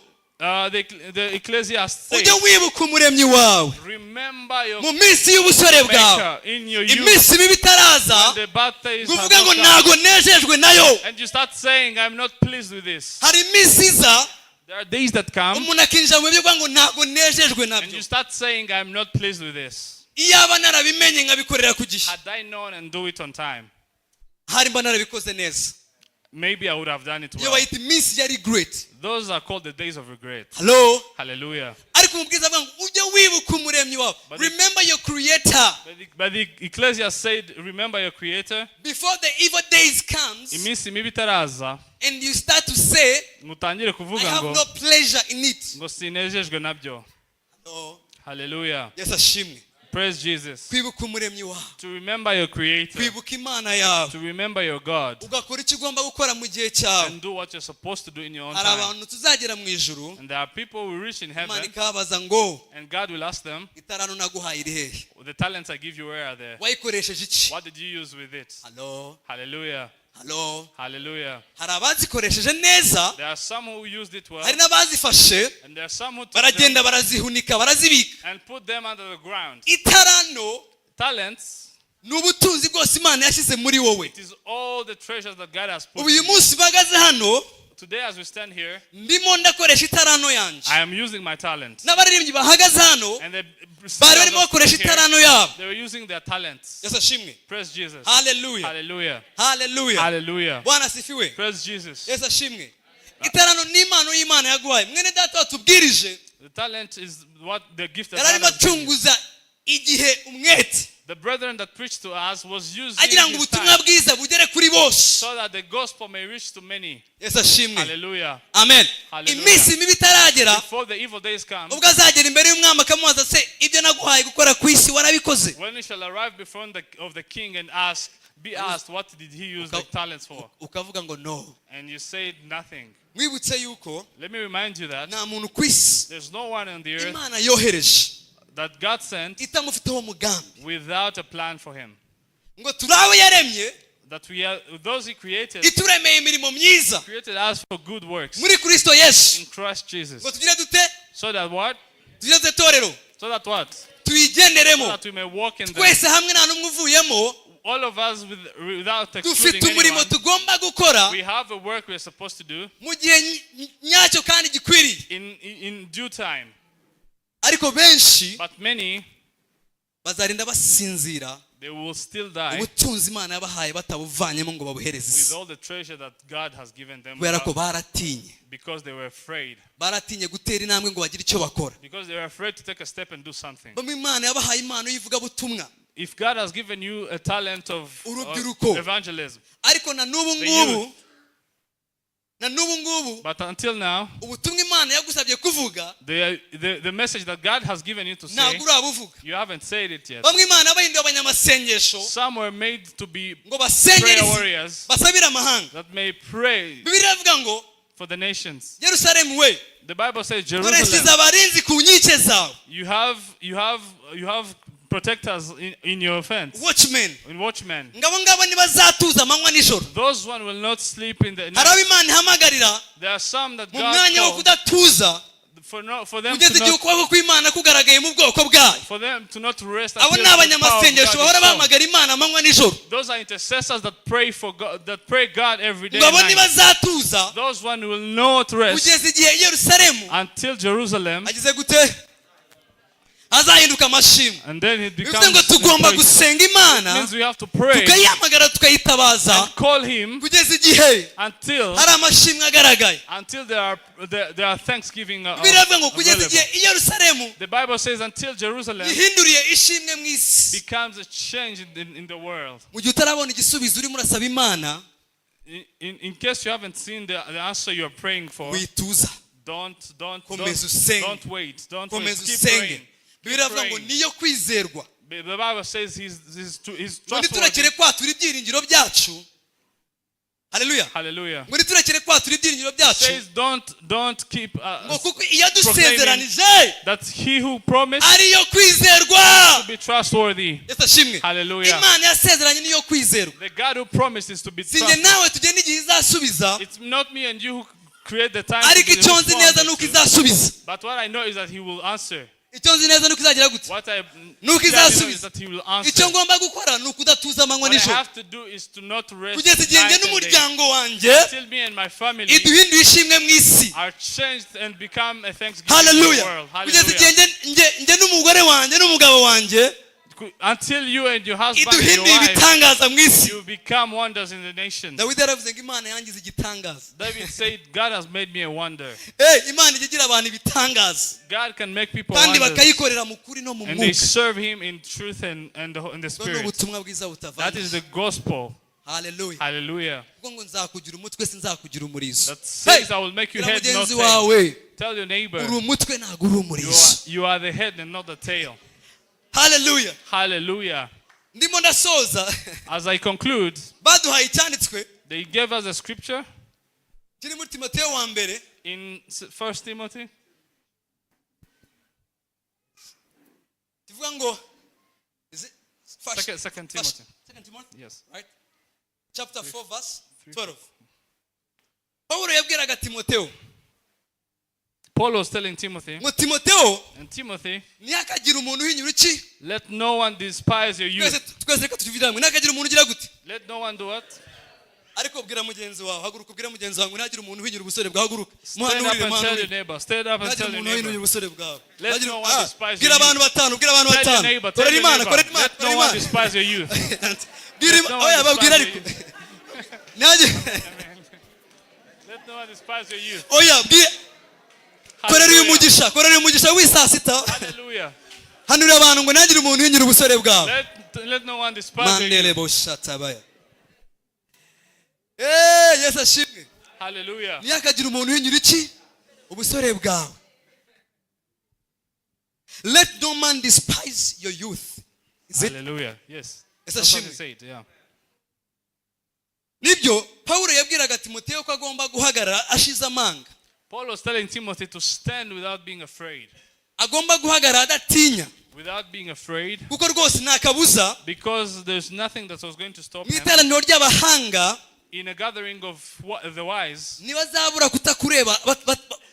The Ecclesiastes says, ujye wibuka umuremyi wawe remember your mu minsi y'ubusore bwawe, Maker in your youth, iminsi mibi itaraza, when the bad days have uvuga ngo not come. ntago nejejwe nayo. And you start saying, I'm not pleased with this. Hari iminsi iza There are days that come, umuntu akinjira mu byo kuvuga ngo ntago nejejwe and nabyo. you start saying, I'm not pleased with this. Iyaba narabimenye nkabikorera ku gihe, Had I known and do it on time, hari mba narabikoze neza. maybe I would have done it Iyo well. bayita iminsi ya regret. Those are called the days of regret. Hello. Hallelujah. Ariko umubwiriza avuga ngo ujye wibuka umuremyi wawe. But Remember your creator. But the Ecclesiastes said, remember your Creator. Before the evil days comes Iminsi mibi itaraza, and you start to say mutangire I kuvuga have ngo no pleasure in it. ngo sinejejwe nabyo. No. Hallelujah. Yes, ashimwe. Praise Jesus. Kwibuka umuremyi wawe. To remember your Creator. Kwibuka Imana yawe. To remember your God. Ugakora icyo ugomba gukora mu gihe cyawe. And do what you're supposed to do in your own Hari time. abantu tuzagera mu ijuru, And there are people who reach in Imana heaven, ikababaza ngo and God will ask them, itarano naguhaye iri hehe? the talents I give you, where are they? Wayikoresheje iki? What did you use with it? Hello. Hallelujah. Hello. Hallelujah. Hari abazikoresheje neza, There are some who used it well, hari n'abazifashe and there are some who took them baragenda barazihunika barazibika. and put them under the ground. Itarano Talents, ni ubutunzi bwose Imana yashyize muri wowe. it is all the treasures that God has put Ubu in uyu you. munsi bahagaze hano Today as we stand here, ndimo ndakoresha itarano yanjye. I am using my talents. N'abaririmbyi bahagaze hano And the bari singers barimo that bakoresha stood here, itarano yabo. they were using their talents. Yesu ashimwe. Praise Jesus. Hallelujah. Hallelujah. Hallelujah. Hallelujah. Bwana asifiwe. Praise Jesus. Yesu ashimwe. Itarano ni impano y'Imana yaguhaye. Mwene data watubwirije The talent is what the gift that yari arimo God has given you. acunguza igihe umwete The brethren that preached to us was using agira ngo his ubutumwa time bwiza bugere kuri bose. so that the gospel may reach to many. Yesu ashimwe. Hallelujah. Amen. Hallelujah. Iminsi mibi itaragera Before the evil days come, ubwo azagera imbere y'umwami akamubaza se ibyo naguhaye gukora ku isi warabikoze? when he shall arrive before the king and be asked, what did he use the talents for? Ukavuga ngo no. And you said nothing. Mwibutse yuko Let me remind you that nta muntu ku isi there's no one on the earth Imana yohereje that God sent itamufiteho umugambi. without a plan for him. Ngo turi abo yaremye, That we are those he created ituremeye imirimo myiza created us for good works muri Kristo Yesu. in Christ Jesus. Ngo tugire dute? So that what? Tugire dute torero? So that what? So Tuyigenderemo. that we may walk in them. Twese hamwe nta n'umwe uvuyemo All of us without excluding dufite umurimo anyone, tugomba gukora we have a work we are supposed to do mu gihe nyacyo kandi gikwiriye. in due time. Ariko benshi But many, bazarinda basinzira they will still die ubutunzi Imana yabahaye batabuvanyemo ngo babuhereze with isi, all the treasure that God has given them kubera ko without- baratinye. because they were afraid. Baratinye gutera intambwe ngo bagire icyo bakora. Because they were afraid to take a step and do something. Bamwe Imana yabahaye impano y'ivugabutumwa, If God has given you a talent of Urubyiruko. evangelism, ariko na n'ubu The ngubu but until now, ubutumwa Imana yagusabye kuvuga the message that God has given you to say, ntabwo urabuvuga. you haven't said it yet. Bamwe Imana bahinduye abanyamasengesho Some were made to be ngo basengere prayer isi, warriors basabire amahanga. that may pray Bibiliya ivuga ngo for the nations. Yerusalemu we, The Bible says, dore nshyize Jerusalem, abarinzi ku nkike zawe, you have protectors in your fence, watchmen. in watchmen. Ngabo ngabo ntibazatuza amanywa nijoro. Those one will not sleep in the Hari abo night. Imana ihamagarira There are some that mu God mwanya wo called kudatuza for them kugeza igihe ukuboko kw'Imana kugaragaye mu bwoko bwayo. to not rest Abo until ni the power of abanyamasengesho God bahora is shown. bahamagara Imana amanywa nijoro. Those are intercessors that pray for God, that pray God every day. ngo abo and night. ntibazatuza Those one will not rest kugeza igihe Yerusalemu until Jerusalem agize gute? azahinduka amashimwe. And then it becomes bivuze ngo tugomba gusenga Imana, it means we have to pray, tukayamagara tukayitabaza, and call him kugeza igihe until hari amashimwe agaragaye. there are thanksgiving biravuga ngo kugeza igihe i Yerusalemu, the Bible says until Jerusalem ihinduriye ishimwe mu isi, becomes a change in the world. mu gihe utarabona igisubizo urimo urasaba Imana, in case you haven't seen the answer you are praying for, wituza, don't wait, keep praying. biravuga ngo niyo kwizerwa. The Bible says he's muri turekere kwatura ibyiringiro byacu. Hallelujah. Hallelujah. muri turekere kwatura ibyiringiro byacu. Says don't keep ngo kuko iyo dusezeranije that he who promised ariyo kwizerwa, to be trustworthy. Yesashimwe. Hallelujah. Imana yasezeranye niyo kwizerwa. The God who promises to be sinjye trustworthy. nawe tugenda igihe izasubiza, It's not me and you who create the time, ariko icyo nzi neza nuko izasubiza. but what I know is that he will answer. icyo nzi neza nuko izagira gute, nuko izasubiza. icyo ngomba gukora ni ukudatuza amanywa n'ijoro, kugeza igihe njye n'umuryango wanjye iduhinduye ishimwe mu isi. Hallelujah. kugeza igihe njye n'umugore wanjye n'umugabo wanjye until you and your husband and your iduhinduye ibitangaza mu isi. you become wonders in the nations. Dawidi yaravuze ngo Imana yangize igitangaza. David said, God has made me a wonder. Imana igira abantu ibitangaza, God can make people kandi wonders, bakayikorera mu kuri no mu and they mwuka. serve him in truth and the spirit. ubutumwa bwiza That is the gospel. Hallelujah. Hallelujah. kuko ngo nzakugira umutwe sinzakugira umurizo. That says I will make you head, not tail. Tell your neighbor, uri umutwe ntabwo uri umurizo. you are the head and not the tail. Hallelujah. Hallelujah. ndimo ndasoza. As I conclude, baduhaye icyanditswe, they gave us a scripture kiri muri Timoteyo wa mbere, in 1 Timothy. tuvuga ngo is it Second Timothy. Second Timothy? Yes. Right? Chapter 4 verse 12. Paulo yabwiraga Timoteyo, Paul was telling Timothy, ngo Timoteyo, and Timothy, ntihakagire umuntu uhinyura iki, let no one despise your youth. twese reka tubivuge, ntihakagire umuntu ugira gute, Let no one do what? ariko bwira mugenzi wawe, haguruka ubwira mugenzi wawe ngo ntihagire umuntu uhinyura ubusore bwawe, haguruka Stand up and tell your neighbor. Stand up and tell your neighbor. ubusore bwawe. Let no one despise your bwira abantu youth. batanu, bwira abantu Tell your batanu, neighbor. Tell korera your Imana, neighbor. korera Imana, Let no one despise your youth. oya babwira ariko Let no one despise your youth. oya korera uyu mugisha w'isa sita. Hallelujah. hanura abantu ngo ntihagire umuntu uhinyura ubusore bwawe. Let no one despise your mandele youth. boshatabaya. Yesu ashimwe. Hallelujah. ntihakagire umuntu uhinyura iki, ubusore bwawe. Let no man despise your youth. Hallelujah. Yes. Yesu That's what he ashimwe. said. Yeah. nibyo Paulo yabwiraga Timoteyo ko agomba guhagarara ashize amanga. Paul was telling Timothy to stand without being afraid. agomba guhagarara adatinya, Without being afraid. kuko rwose nta kabuza Because there's nothing that was going to stop mu him. iteraniro ry'abahanga In a gathering of the wise, ntibazabura kutakureba,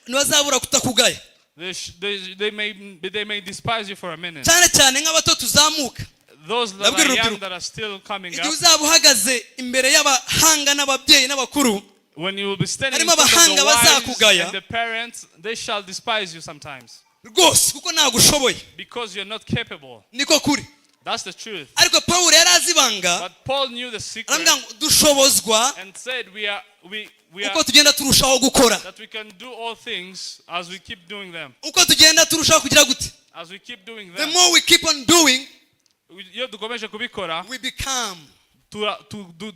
ntibazabura kutakugaya, they may despise you for a minute. cyane cyane nk'abato tuzamuka. Those that are young that are still coming igihe up, uzaba uhagaze imbere y'abahanga n'ababyeyi n'abakuru, when you will be standing in harimo front of the abahanga wise bazakugaya and the parents, they shall despise you sometimes. rwose kuko ntabwo ushoboye. Because you're not capable. niko kuri. That's the truth. ariko Paulo yari azi ibanga, But Paul knew the secret aravuga ngo dushobozwa and said we are uko tugenda turushaho gukora, that we can do all things as we keep doing them. uko tugenda turushaho kugira gute, As we keep doing the them. more we keep on doing, Iyo dukomeje kubikora, we become.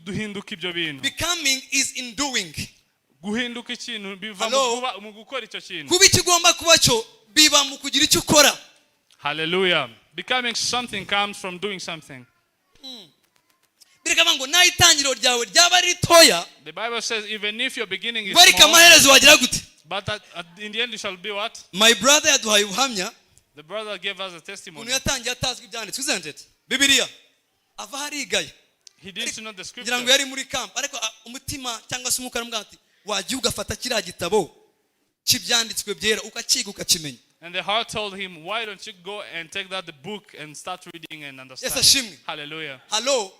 duhinduka ibyo bintu. Becoming is in doing. Guhinduka ikintu biva mu gukora icyo kintu. kuba ikigomba kuba cyo biba mu kugira icyo ukora. Hallelujah. Becoming something comes from doing something. bireka ngo naho itangiriro ryawe ryaba ritoya, The Bible says even if your beginning is barika small, amaherezo wagira gute. but in the end you shall be what? My brother yaduhaye ubuhamya, The brother gave us a testimony. umuntu yatangiye atazwi ibyanditswe, isn't it? Bibiliya ava harigaye, He didn't know the ngira ngo scripture. yari muri camp, ariko umutima cyangwa se umwuka aramubwira ati wagiye ugafata kiriya gitabo cy'ibyanditswe byera ukakiga ukakimenya. And the heart told him, why don't you go and take that the book and start reading and Yesu understand? ashimwe. Hallelujah. Hello.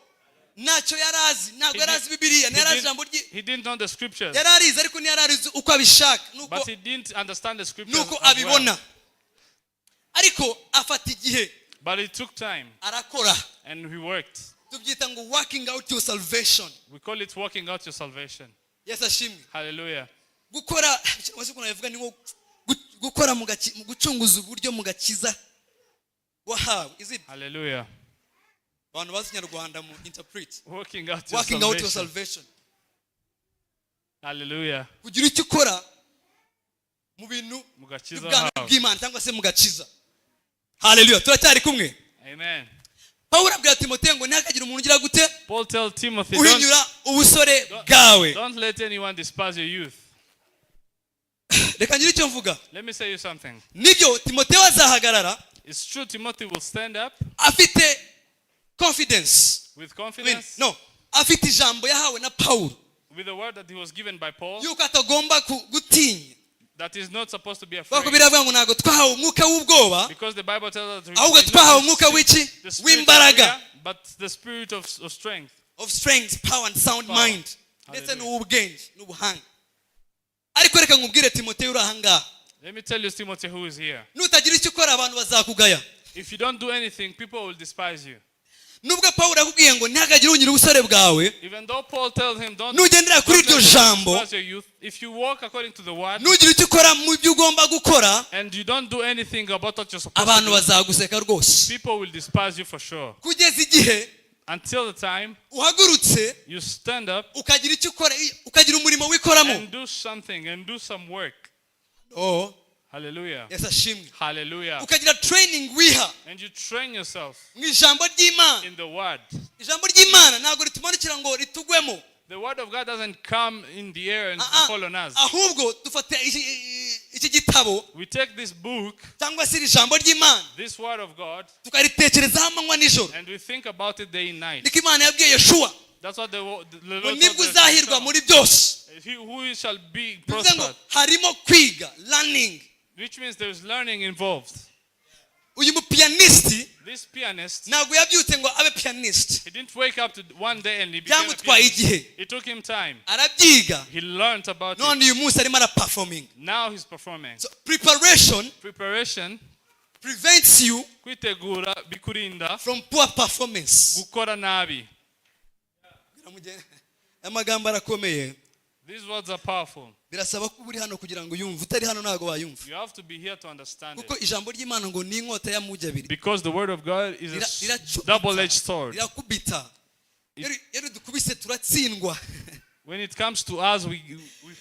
ntacyo yari azi, ntabwo yari azi Bibiliya, ntiyari azi ijambo rye, He didn't know the scriptures, yari arizi ariko ntiyari arizi uko abishaka but he didn't understand the scriptures nuko as well. abibona. ariko afata igihe. But it took time. Arakora. And he worked. Tubyita ngo working out your salvation. We call it working out your salvation. Yes, ashimwe. Hallelujah. Gukora wasukuna yavuga ni ngo gukora mu gucunguza uburyo mu gakiza wahawe. Is it? Hallelujah. Abantu bazi Nyarwanda mu interpret. Working out your salvation. Hallelujah. Kugira icyo ukora mu bintu bw'Imana cyangwa se mu gakiza. Hallelujah. Turacyari kumwe. Amen. Paul abwira Timoteyo ngo ntihakagire umuntu ugira gute? Paul tell Timothy, uhinyura ubusore bwawe. Don't let anyone despise your youth. Reka ngire icyo mvuga. Let me say you something. Nibyo Timoteyo azahagarara. It's true, Timothy will stand up. Afite confidence. With confidence? No. Afite ijambo yahawe na Paul. With the word that he was given by Paul. Yuko atagomba gutinya. That is not supposed to be afraid. Bako biravuga ngo nago twahawe umwuka w'ubwoba. Because the Bible tells us ahubwo twahawe umwuka w'iki? W'imbaraga. But the spirit of strength. Of strength, power and sound mind. Ndetse n'ubwenge n'ubuhanga. Ariko reka nkubwire Timoteyo uri ahangaha. Let me tell you, Timothy, who is here. Nutagira icyo ukora abantu bazakugaya. If you don't do anything, people will despise you. Nubwo Paul akubwiye ngo ntihakagire unyira ubusore bwawe. Even though Paul tells him don't nugendera kuri iryo jambo. If you walk according to the word. Nugira icyo ukora mu byo ugomba gukora. And you don't do anything about what you're supposed abantu to do. bazaguseka rwose. People will despise you for sure. Kugeza igihe until the time uhagurutse you stand up ukagira icyo ukora ukagira umurimo wikoramo and do something and do some work. Oh, hallelujah. Yes, ashimwe. Hallelujah. Ukagira training wiha. And you train yourself mu ijambo ry'Imana. In the word. Ijambo ry'Imana ntago ritumanukira ngo ritugwemo. The word of God doesn't come in the air and fall on us. Ahubwo dufate iki gitabo. We take this book. Cyangwa se ijambo ry'Imana. This word of God. Tukaritekerezaho amanywa nijoro. And we think about it day and night. Niko Imana yabwiye Yeshua. That's what the Lord nibwo uzahirwa muri byose. Who shall be prospered. Harimo kwiga, learning. Which means there is learning involved. Uyu mupianisti. This pianist. Ntabwo yabyutse ngo abe pianist. He didn't wake up to one day and he became a pianist. It took him time. Arabyiga. He learned about it. None uyu munsi arimo performing. Now he's performing. So preparation prevents you kwitegura bikurinda from poor performance. Gukora nabi. Amagambo arakomeye. These words are powerful. Birasaba ko uri hano kugira ngo yumve utari hano ntago wayumva. You have to be here to understand it. Kuko ijambo ry'Imana ngo ni inkota ya mujya abiri. Because the word of God is a double-edged sword. Irakubita. Yero dukubise turatsindwa. When it comes to us, we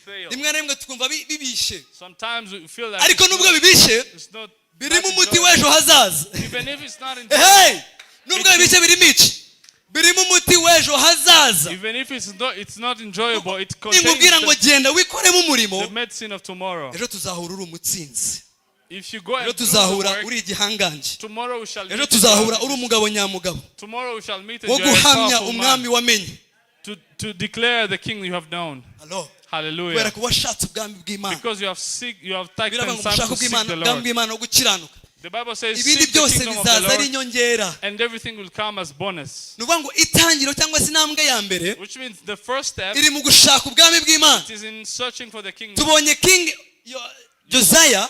fail. Rimwe na rimwe tukumva bibishe. Sometimes we feel like ariko nubwo bibishe birimo umuti w'ejo hazaza. Even if it's not hey, nubwo bibishe birimo iki? Birimo umuti w'ejo hazaza. Even if it's not enjoyable, it contains nimubwira ngo genda wikoremo umurimo. The medicine of tomorrow. Ejo tuzahura uri umutsinzi. If you go and do tuzahura uri igihanganje. Tomorrow we shall meet. Ejo tuzahura uri umugabo nyamugabo. Tomorrow we shall meet wo guhamya umwami wamenye. To declare the king you have known. Hello. Hallelujah. Because you have taken time to seek the Lord. The Bible says seek the kingdom of the Lord and everything will come as bonus. Which means the first step it is in searching for the kingdom. Tubonye King Josiah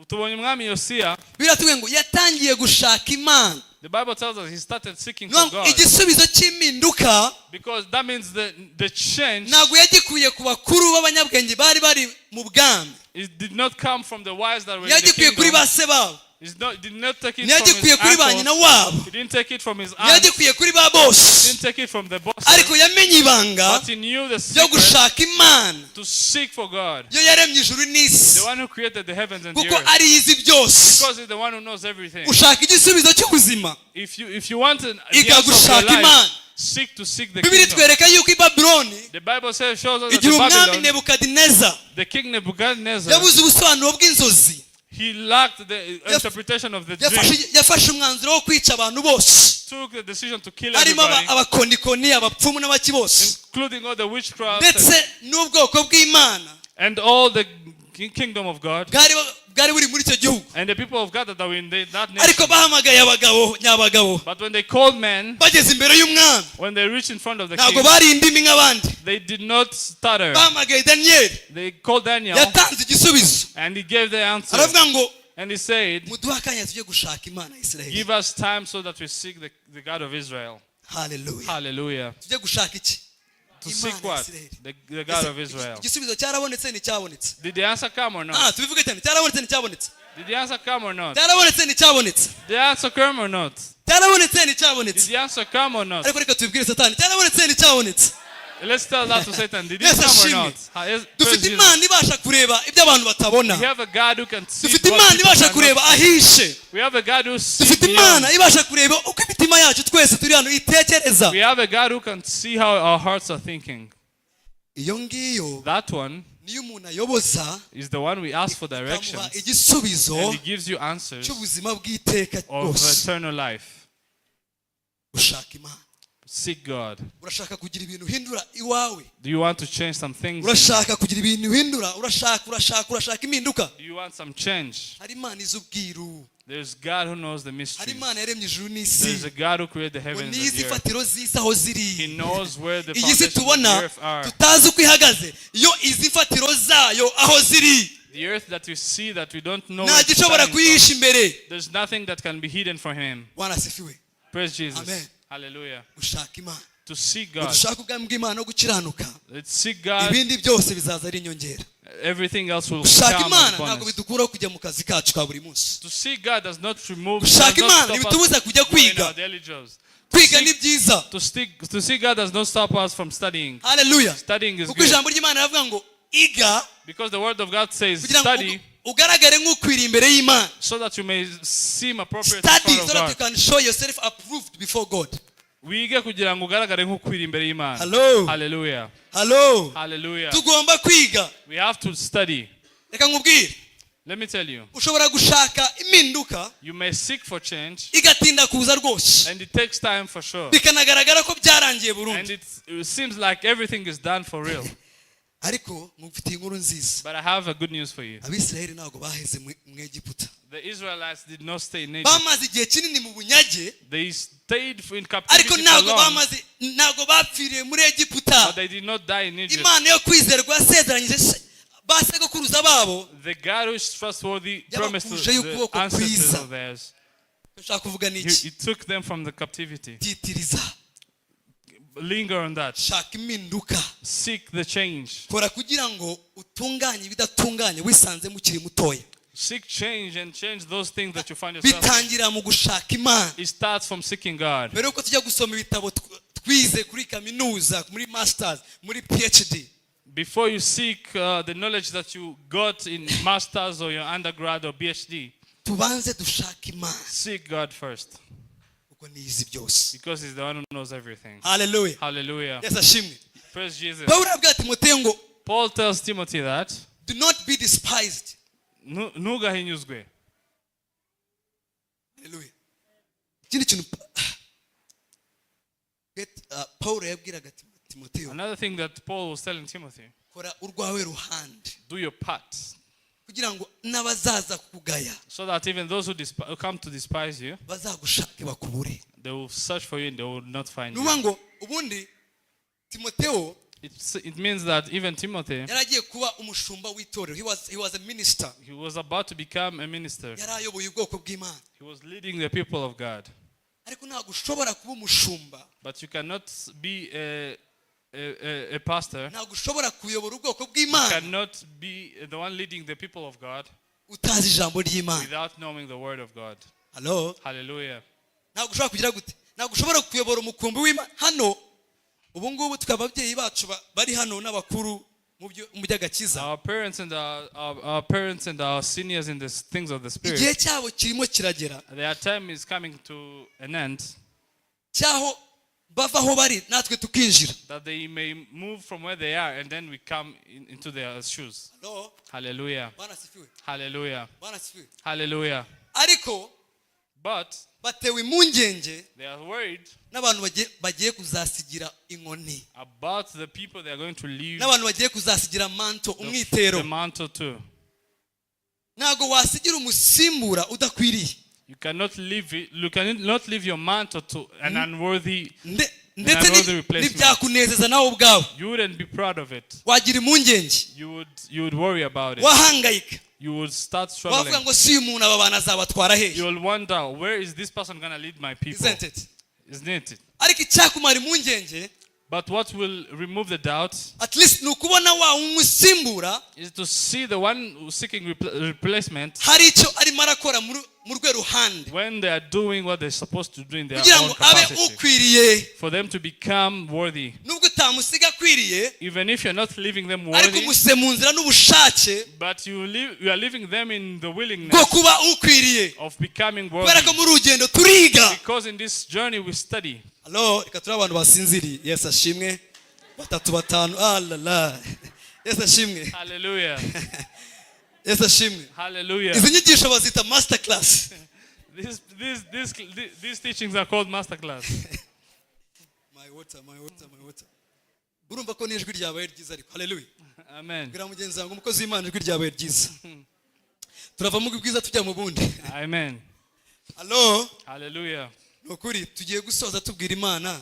tubonye umwami Yosiya biratubwiye ngo yatangiye gushaka Imana. The Bible tells us he started seeking for God. Igisubizo cy'impinduka because that means the change ntabwo yagikuye ku bakuru b'abanyabwenge bari mu bwami. It did not come from the wise that were in the kingdom. Yagikuye kuri base babo. He did not take it from his uncle. He didn't take it from his aunt. He didn't take it from the boss. But he knew the secret to seek for God. The one who created the heavens and the earth. Because he's the one who knows everything. If you want an answer of your life, seek the kingdom. The Bible shows us that Babylon, the king Nebuchadnezzar, he lacked the interpretation of the dream. Took the decision to kill everybody, including all the witchcraft and all the kingdom of God. And the people of God that were in that nation. But when they called men, when they reached in front of the king, they did not stutter. They called Daniel, and he gave the answer. And he said, muduha akanya tujye gushaka Imana ya Israel. give us time so that we seek the God of Israel. Hallelujah. Hallelujah. Tujye gushaka iki? To seek what? The God of Israel. Igisubizo cyarabonetse ni cyabonetse. Did the answer come or not? Tubivuge cyane cyarabonetse ni cyabonetse. Did the answer come or not? Cyarabonetse ni cyabonetse. Did the answer come or not? Cyarabonetse ni Did cyabonetse. the answer come or not? Ariko reka tubibwire Satani cyarabonetse ni cyabonetse. Let's tell that to Satan. Did it come or not? Dufite Imana ibasha kureba ibyo abantu batabona. We have a God who can see. Dufite Imana ibasha kureba ahishe. We have a God who sees. Dufite Imana ibasha kureba uko imitima yacu twese turi hano itekereza. We have a God who can see how our hearts are thinking. Iyo ngiyo, that one niyo umuntu ayoboza, is the one we ask for directions, igisubizo, and he gives you answers cy'ubuzima bw'iteka of eternal life. Ushaka Imana. Seek God. Urashaka kugira ibintu hindura iwawe. Do you want to change some things? Urashaka kugira ibintu hindura, urashaka impinduka. Do you want some change? Hari Imana izubwiru. There's God who knows the mysteries. Hari Imana yaremye ijuru n'isi. There's a God who created the heavens and the earth. Ifatiro z'isi aho ziri. He knows where the foundations of the earth are. Tutazi uko ihagaze. Iyo izi fatiro zayo aho ziri. The earth that we see that we don't know. Nta gishobora kuyihisha imbere. There's nothing that can be hidden from him. Bwana asifiwe. Praise Jesus. Amen. Hallelujah. Ushaka Imana. To seek God. Ushaka ubwami bw'Imana no gukiranuka. Let's seek God. Ibindi byose bizaza ari inyongera. Everything else will Ushaka come Imana upon ntabwo us. bidukuraho kujya mu kazi kacu ka buri munsi. To seek God does not remove. Ushaka Imana ntibitubuza kujya kwiga. Kwiga ni byiza. To seek God does not stop us from studying. Hallelujah. Studying is good. Kuko ijambo ry'Imana ravuga ngo iga. Because the word of God says study. Ugaragare nk'ukwiriye imbere y'Imana. So that you may seem appropriate Study before so that you can show yourself approved before God. Wige kugira ngo ugaragare nk'ukwiriye imbere y'Imana. Hello. Hallelujah. Hello. Hallelujah. Tugomba kwiga. We have to study. Reka nkubwire. Let me tell you. Ushobora gushaka impinduka. You may seek for change. Igatinda kuza rwose. And it takes time for sure. Bikanagaragara ko byarangiye burundu. And it seems like everything is done for real. Ariko mufite inkuru nziza. But I have a good news for you. Abisirayeli ntago baheze mu Egiputa. The Israelites did not stay in Egypt. Bamaze igihe kinini mu bunyage. They stayed in captivity for long. Ariko ntago bapfiriye muri Egiputa. But they did not die in Egypt. Imana yo kwizerwa yasezeranyije basegokuruza babo. The God who is trustworthy promised the ancestors of theirs. He took them from the captivity. Linger on that. Seek the change. Seek change and change those things that you find yourself in. It starts from seeking God. Before you seek the knowledge that you got in master's or your undergrad or PhD, seek God first. Because he's the one who knows everything. Hallelujah. Hallelujah. Yes, praise Jesus. Paul tells Timothy that do not be despised. Ntugahinyuzwe. Hallelujah. Ikindi kintu Paul yabwiraga Timoteyo. Another thing that Paul was telling Timothy. Kora urwawe ruhande. Do your part. Kugira ngo nabazaza kugaya. So that even those who come to despise you, bazagushake bakubure. They will search for you and they will not find you. Nubango ubundi Timoteyo, it means that even Timothy, yaragiye kuba umushumba w'itorero. He was a minister. He was about to become a minister. Yarayoboye ubwoko bw'Imana. He was leading the people of God. Ariko ntago ushobora kuba umushumba. But you cannot be a pastor. Ntago ushobora kuyobora ubwoko bw'Imana. You cannot be the one leading the people of God utazi ijambo ry'Imana. Without knowing the word of God. Hello. Hallelujah. Ntago ushobora kugira gute? Ntago ushobora kuyobora umukumbi w'Imana. Hano ubu ngubu tukaba ababyeyi bacu bari hano n'abakuru mu by'agakiza. Our parents and our seniors in the things of the spirit. Igihe cyabo kirimo kiragera. Their time is coming to an end. Cyaho bavaho bari natwe tukinjira. That they may move from where they are and then we come into their shoes. Hello. Hallelujah. Hallelujah. Hallelujah. Ariko batewe impungenge. They are worried n'abantu bagiye kuzasigira inkoni. About the people they are going to leave. N'abantu bagiye kuzasigira manto umwitero. The mantle too. Ntago wasigira umusimbura udakwiriye. You cannot leave your mantle to an unworthy ndetse ntibyakunezeza nawe ubwawe. You wouldn't be proud of it. Wagira impungenge. You would worry about it. Wahangayika. You would start struggling. Wavuga ngo si umuntu aba bana azabatwara hehe. You will wonder, where is this person going to lead my people? Isn't it? Ariko icyakumara impungenge, but what will remove the doubt, at least nukubona wa umusimbura, is to see the one who's seeking replacement hari icyo arimo arakora mu rwe ruhande, when they are doing what they're supposed to do in their own capacity, for them to become worthy. Nubwo utamusiga akwiriye, even if you're not leaving them worthy, ariko umuse mu nzira n'ubushake, but you are leaving them in the willingness bwo kuba ukwiriye, of becoming worthy. Kubera ko mu rugendo turiga, because in this journey we study. Hello, reka turi abantu basinziriye. Yes, ashimwe. Batatu batanu. Allah. Yes, ashimwe. Hallelujah. Yes, ashimwe. Hallelujah. Izi nyigisho bazita master class. These teachings are called master class. My water. Urumva ko n'ijwi ryabaye ryiza ariko. Hallelujah. Amen. Bwira mugenzi wangu umukozi w'Imana ijwi ryabaye ryiza. Turava mu bwiza tujya mu bundi. Amen. Hello. Hallelujah. Ukuri tugiye gusoza tubwira Imana,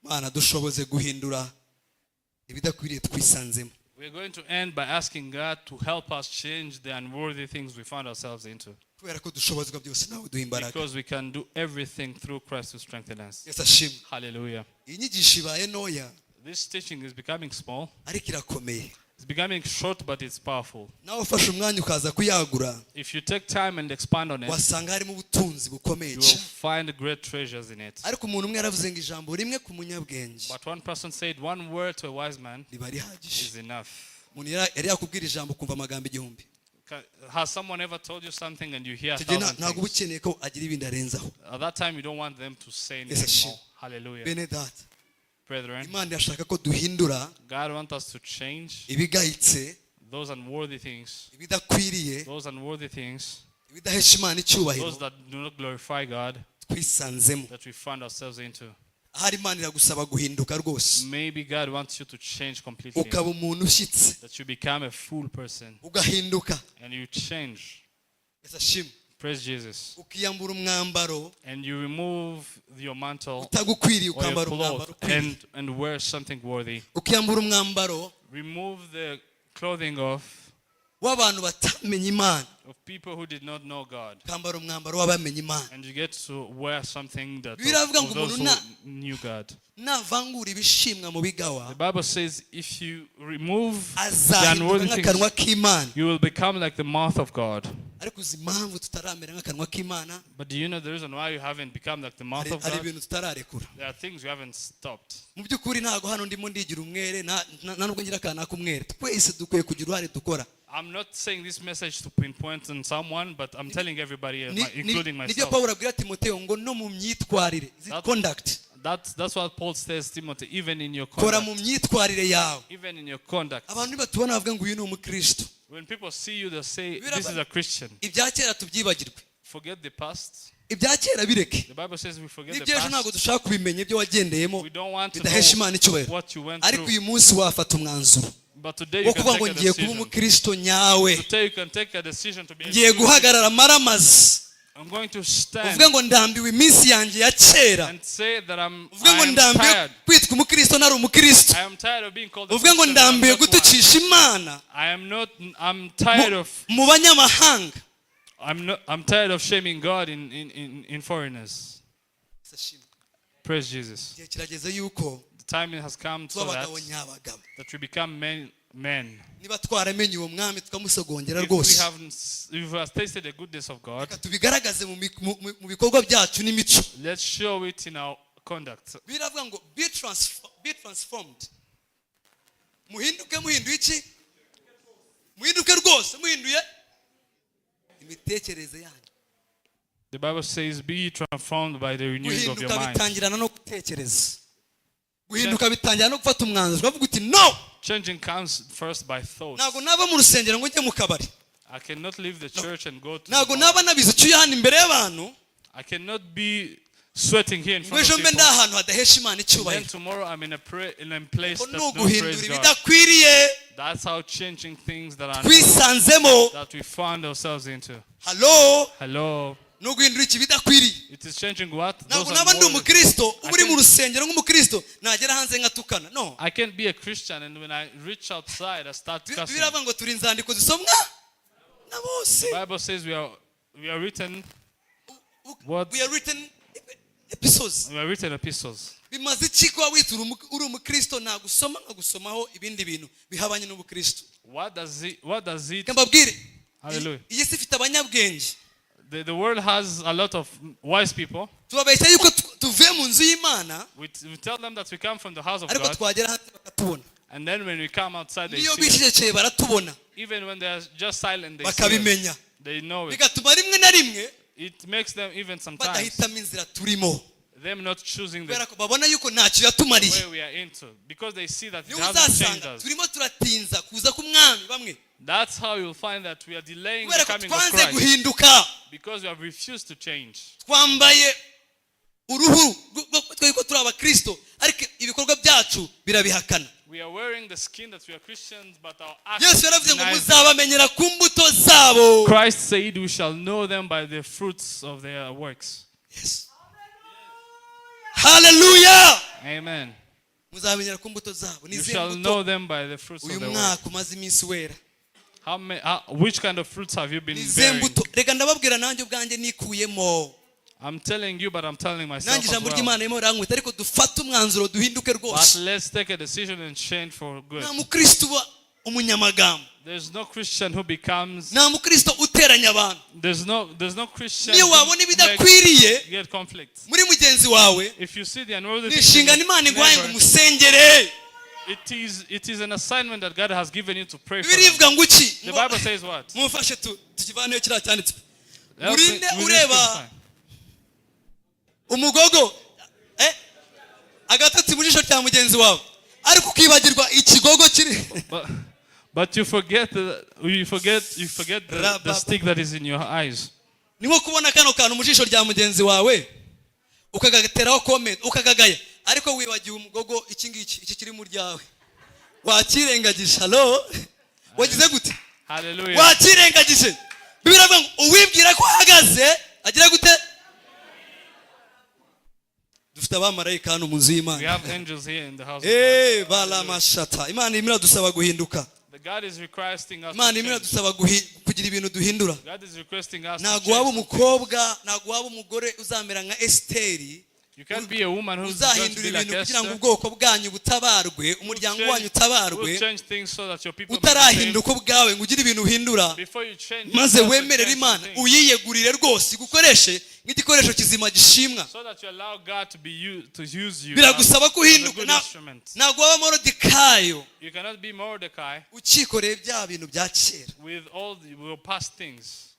Mana dushoboze guhindura ibidakwiriye twisanzemo. We're going to end by asking God to help us change the unworthy things we found ourselves into. Kubera ko dushobozwa byose nawe duha imbaraga. Because we can do everything through Christ who strengthens us. Yes, ashimwe. Hallelujah. Iyi nyigisho ibaye noya. This teaching is becoming small. Ariko irakomeye. It's becoming short, but it's powerful. Nawe ufashe umwanya ukaza kuyagura, if you take time and expand on it, wasanga harimo ubutunzi bukomeye you will find great treasures in it. Ariko umuntu umwe yaravuze ngo ijambo rimwe ku munyabwenge, but one person said one word to a wise man riba rihagije. is enough. Umuntu yari yakubwira ijambo kumva amagambo igihumbi. Has someone ever told you something and you hear 1,000 ntabwo ubukeneye ko agira ibindi arenzaho. At that time you don't want them to say anything more. Hallelujah. Bene data, brethren, Imana yashaka ko duhindura God wants us to change ibigayitse, those unworthy things, ibidakwiriye, those unworthy things, ibidahesha Imana icyubahiro, those that do not glorify God, twisanzemo, that we find ourselves into. ahari Imana iragusaba guhinduka rwose. Maybe God wants you to change completely, ukaba umuntu ushyitse, that you become a full person, ugahinduka, and you change. Ashimwe. Praise Jesus. Ukiyambura umwambaro, and you remove your mantle utagukwiriye, or your ukambara umwambaro cloth ukwiriye, and wear something worthy. ukiyambura umwambaro, remove the clothing of w'abantu batamenye Imana, of people who did not know God, ukambara umwambaro w'abamenye Imana. and you get to wear something that Biravuga of ngo those umuntu who knew God. navangura ibishimwa mu bigawa, The Bible says if you remove the azahinduka unworthy nk'akanwa things, k'Imana. you will become like the mouth of God. Ariko uzi impamvu tutaramera nk'akanwa k'Imana? But do you know the reason why you haven't become like the mouth of Hari God? ibintu tutararekura. There are things you haven't stopped. Mu by'ukuri ntago hano ndimo ndigira umwere, nta nubwo ngira akana k'umwere. Twese dukwiye kugira uruhare dukora. I'm not saying this message to pinpoint on someone, but I'm telling everybody, including Nibyo myself. Pawulo abwira Timoteyo ngo no mu myitwarire, conduct. That's what Paul says, Timothy, even in your Kora conduct. mu myitwarire yawe. Even in your conduct. Abantu nibatubona bavuga ngo uyu ni umukristo. When people see you, they say, this is a Christian. Ibya kera tubyibagirwe. Forget the past. Ibya kera bireke. The Bible says we forget the N'ibyejo ntabwo past. dushaka kubimenya ibyo wagendeyemo. We don't want to Bidahesha Imana know icyubahiro. what you went Ariko through. uyu munsi wafata umwanzuro But today wo you can kuvuga ngo take a ngiye kuba decision. umukristo nyawe. Today you can take a decision to be a Ngiye Christian. guhagarara maramazi. I'm going to stand Uvuge ngo ndambiwe iminsi yanjye ya kera. and say that Uvuge ngo I am ndambiwe tired. kwitwa umukristo ntari umukristo. I am tired of being called a Uvuge ngo Christian. ndambiwe I'm not one. gutukisha Imana I'm tired of mu banyamahanga. I'm tired of shaming God in foreigners. Praise Jesus. Igihe kirageze yuko The time has come so abagabo nyabagabo. that we become men. Niba twaramenye uwo mwami tukamusogongera If we rwose. have tasted the goodness of God, Reka tubigaragaze mu bikorwa byacu n'imico. let's show it in our conduct. Biravuga ngo be transformed. Muhinduke muhinduye iki? Muhinduke rwose muhinduye imitekerereze yanyu. The Bible says, be transformed by the renewing of your Guhinduka mind. bitangirana no gutekereza. Guhinduka bitangirana no gufata umwanzuro. Ukavuga uti no. Changing comes first by thoughts. Ntabwo naba mu rusengero ngo njye mu kabari. I cannot leave the church and go to Ntabwo the naba nabize icyuye hano imbere y'abantu. I cannot be sweating here in front of Ejo mbe people. ndi ahantu hadahesha Imana Then icyubahiro. tomorrow I'm in a place that Ni don't uguhindura praise God. ibidakwiriye That's how changing things that are twisanzemo. that we found ourselves into. Hello. Hello. no guhindura ikibidakwiriye. It is changing what? Ntabwo naba ndi umukristo uba uri mu rusengero nk'umukristo nagera hanze ngatukana. No. I can't be a Christian and when I reach outside I start cussing. Biravuga ngo turi inzandiko zisomwa na bose. The Bible says we are written what? We are written epistles. We are written epistles. Bimaze iki ko witura uri umukristo nagusoma ngagusomaho ibindi bintu bihabanye n'ubukristo. What does it? Kambabwire. Hallelujah. Iyi si ifite abanyabwenge. The world has a lot of wise people. Tubabeshya yuko tuvuye mu nzu y'Imana. We tell them that we come from the house of ariko God. twagera hanze bakatubona. And then when we come outside they see us. Niyo bishije baratubona. Even when they are just silent they bakabimenya. see us. They know it. Bigatuma rimwe na rimwe It makes them even sometimes badahitamo inzira turimo. them not choosing the babona yuko ntacyo yatumariye. way we are into because they see that it Niyo hasn't changed uzasanga us. turimo turatinza kuza k'umwami bamwe. That's how you'll find that we are delaying the Kubera ko coming of twanze Christ guhinduka. because we have refused to change. Twambaye uruhu twiko turi abakristo ariko ibikorwa byacu birabihakana. We are wearing the skin that we are Christians but our actions Yesu yaravuze ngo deny them. muzabamenyera ku mbuto zabo. Christ said we shall know them by the fruits of their works. Yes. Hallelujah. Amen. Muzabamenyera ku mbuto zabo. You Nizihe shall know mbuto them by the fruits of uyu their works. mwaka umaze iminsi wera? Which kind of fruits have you been Nizihe bearing? mbuto? Reka ndababwira nanjye ubwanjye nikuyemo. I'm telling you, but I'm telling myself Nanjye as ijambo well. ry'Imana rimwe rirankubita ariko dufate umwanzuro duhinduke But rwose. let's take a decision and change for good. Nta mukristo uba umunyamagambo. There's no Christian who becomes. Nta mukristo uteranya abantu. There's no Christian Niyo who wabona ibidakwiriye get conflict. muri mugenzi wawe, If you see the unworthy ni things in inshingano your Imana iguhaye ngo neighbor, umusengere. it is an assignment that God has given you to pray for Bibiri them. ivuga ngo iki? The Bible says what? Mumfashe tukivaneyo kiriya cyanditswe. Help me Urinde with this ureba time. umugogo agatotsi mu jisho rya mugenzi wawe ariko ukibagirwa ikigogo kiri. But you forget the stick that is in your eyes. Ni nko kubona kano kantu mu jisho rya mugenzi wawe ukagateraho comment ukagagaya ariko wibagiwe umugogo iki kiri mu ryawe. Wakirengagije. Hello. Wagize gute? Hallelujah. Wakirengagije. Bibiri avuga ngo uwibwira ko ahagaze agira gute? Dufite abamarayika hano mu nzu y'Imana. We have angels here in the house of God. Balamashata. Imana imira dusaba guhinduka. God is requesting us. Imana imira dusaba kugira ibintu duhindura. God is requesting us. Ntabwo waba umukobwa, ntabwo waba umugore uzamera nka Esteri. You can't be a woman who's going to Uzahindura be like ibintu kugira ngo Esther. ubwoko bwanyu butabarwe, umuryango wanyu utabarwe. Change things so that your people Utarahinduka ubwawe ngo ugire ibintu uhindura. before you change. Maze wemerere Imana uyiyegurire rwose igukoreshe nk'igikoresho kizima gishimwa. So that you allow God to use you. Biragusaba kuhinduka. Ntabwo waba Moridekayo. You cannot be Mordecai. Ukikoreye bya bintu bya kera. With all the past things.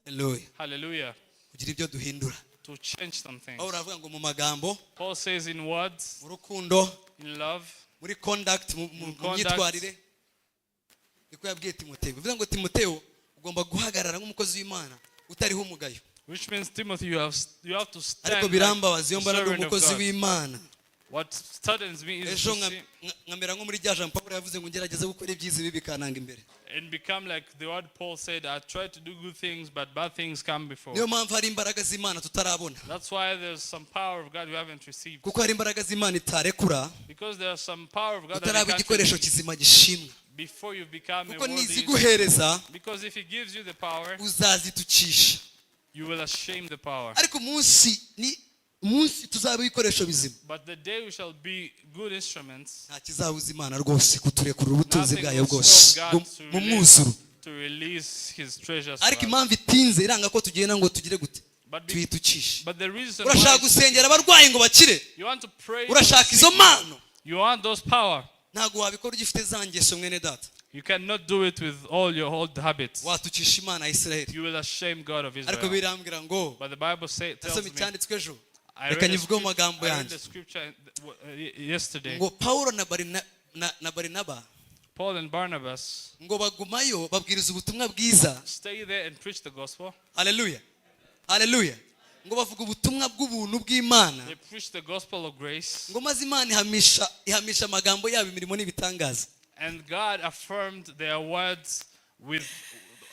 Hallelujah. Hallelujah. Kugira ibyo duhindura. To change some things. Uravuga ngo mu magambo. Paul says in words. Mu rukundo. In love. Muri conduct mu myitwarire. Niko yabwiye Timoteyo. Bivuga ngo Timoteyo ugomba guhagarara nk'umukozi w'Imana utariho umugayo. Which means Timothy you have to stand. Ariko birambabaza iyo mbana n'umukozi w'Imana. What saddens me is ejo nkamera nko muri rya Jean Paul yavuze ngo ngerageze gukora ibyiza ibi bikananga imbere. And become like the word Paul said, I try to do good things but bad things come before. Niyo mpamvu hari imbaraga z'Imana tutarabona. That's why there's some power of God we haven't received. Kuko hari imbaraga z'Imana itarekura. Because there's some power of God that igikoresho kizima gishimwa. Before you become a kuko worthy. niziguhereza. Because if he gives you the power, uzazitucisha. You will shame the power. Ariko umunsi tuzaba ibikoresho bizima. But the day we shall be good instruments. Nta kizabuza Imana rwose kuturekura ubutunzi bwayo bwose mu mwuzuro. To release his treasures. Ariko impamvu itinze iranga ko tugenda ngo tugire gute? Tuyitucishe. Urashaka gusengera abarwayi ngo bakire. Urashaka izo mpano. You want those power. Ntago wabikora ugifite za ngeso mwene data. You cannot do it with all your old habits. Watucisha Imana ya Israeli. You will shame God of Israel. Ariko birambwira ngo. But the Bible tells me. Cyanditswe ejo. Reka nyivuge mu magambo yanjye. I read the scripture yesterday. Ngo Paulo na Barnaba. Paul and Barnabas. Ngo bagumayo babwiriza ubutumwa bwiza. Stay there and preach the gospel. Hallelujah. Hallelujah. Ngo bavuga ubutumwa bw'ubuntu bw'Imana. They preach the gospel of grace. Ngo maze Imana ihamisha amagambo yabo imirimo n'ibitangaza. And God affirmed their words with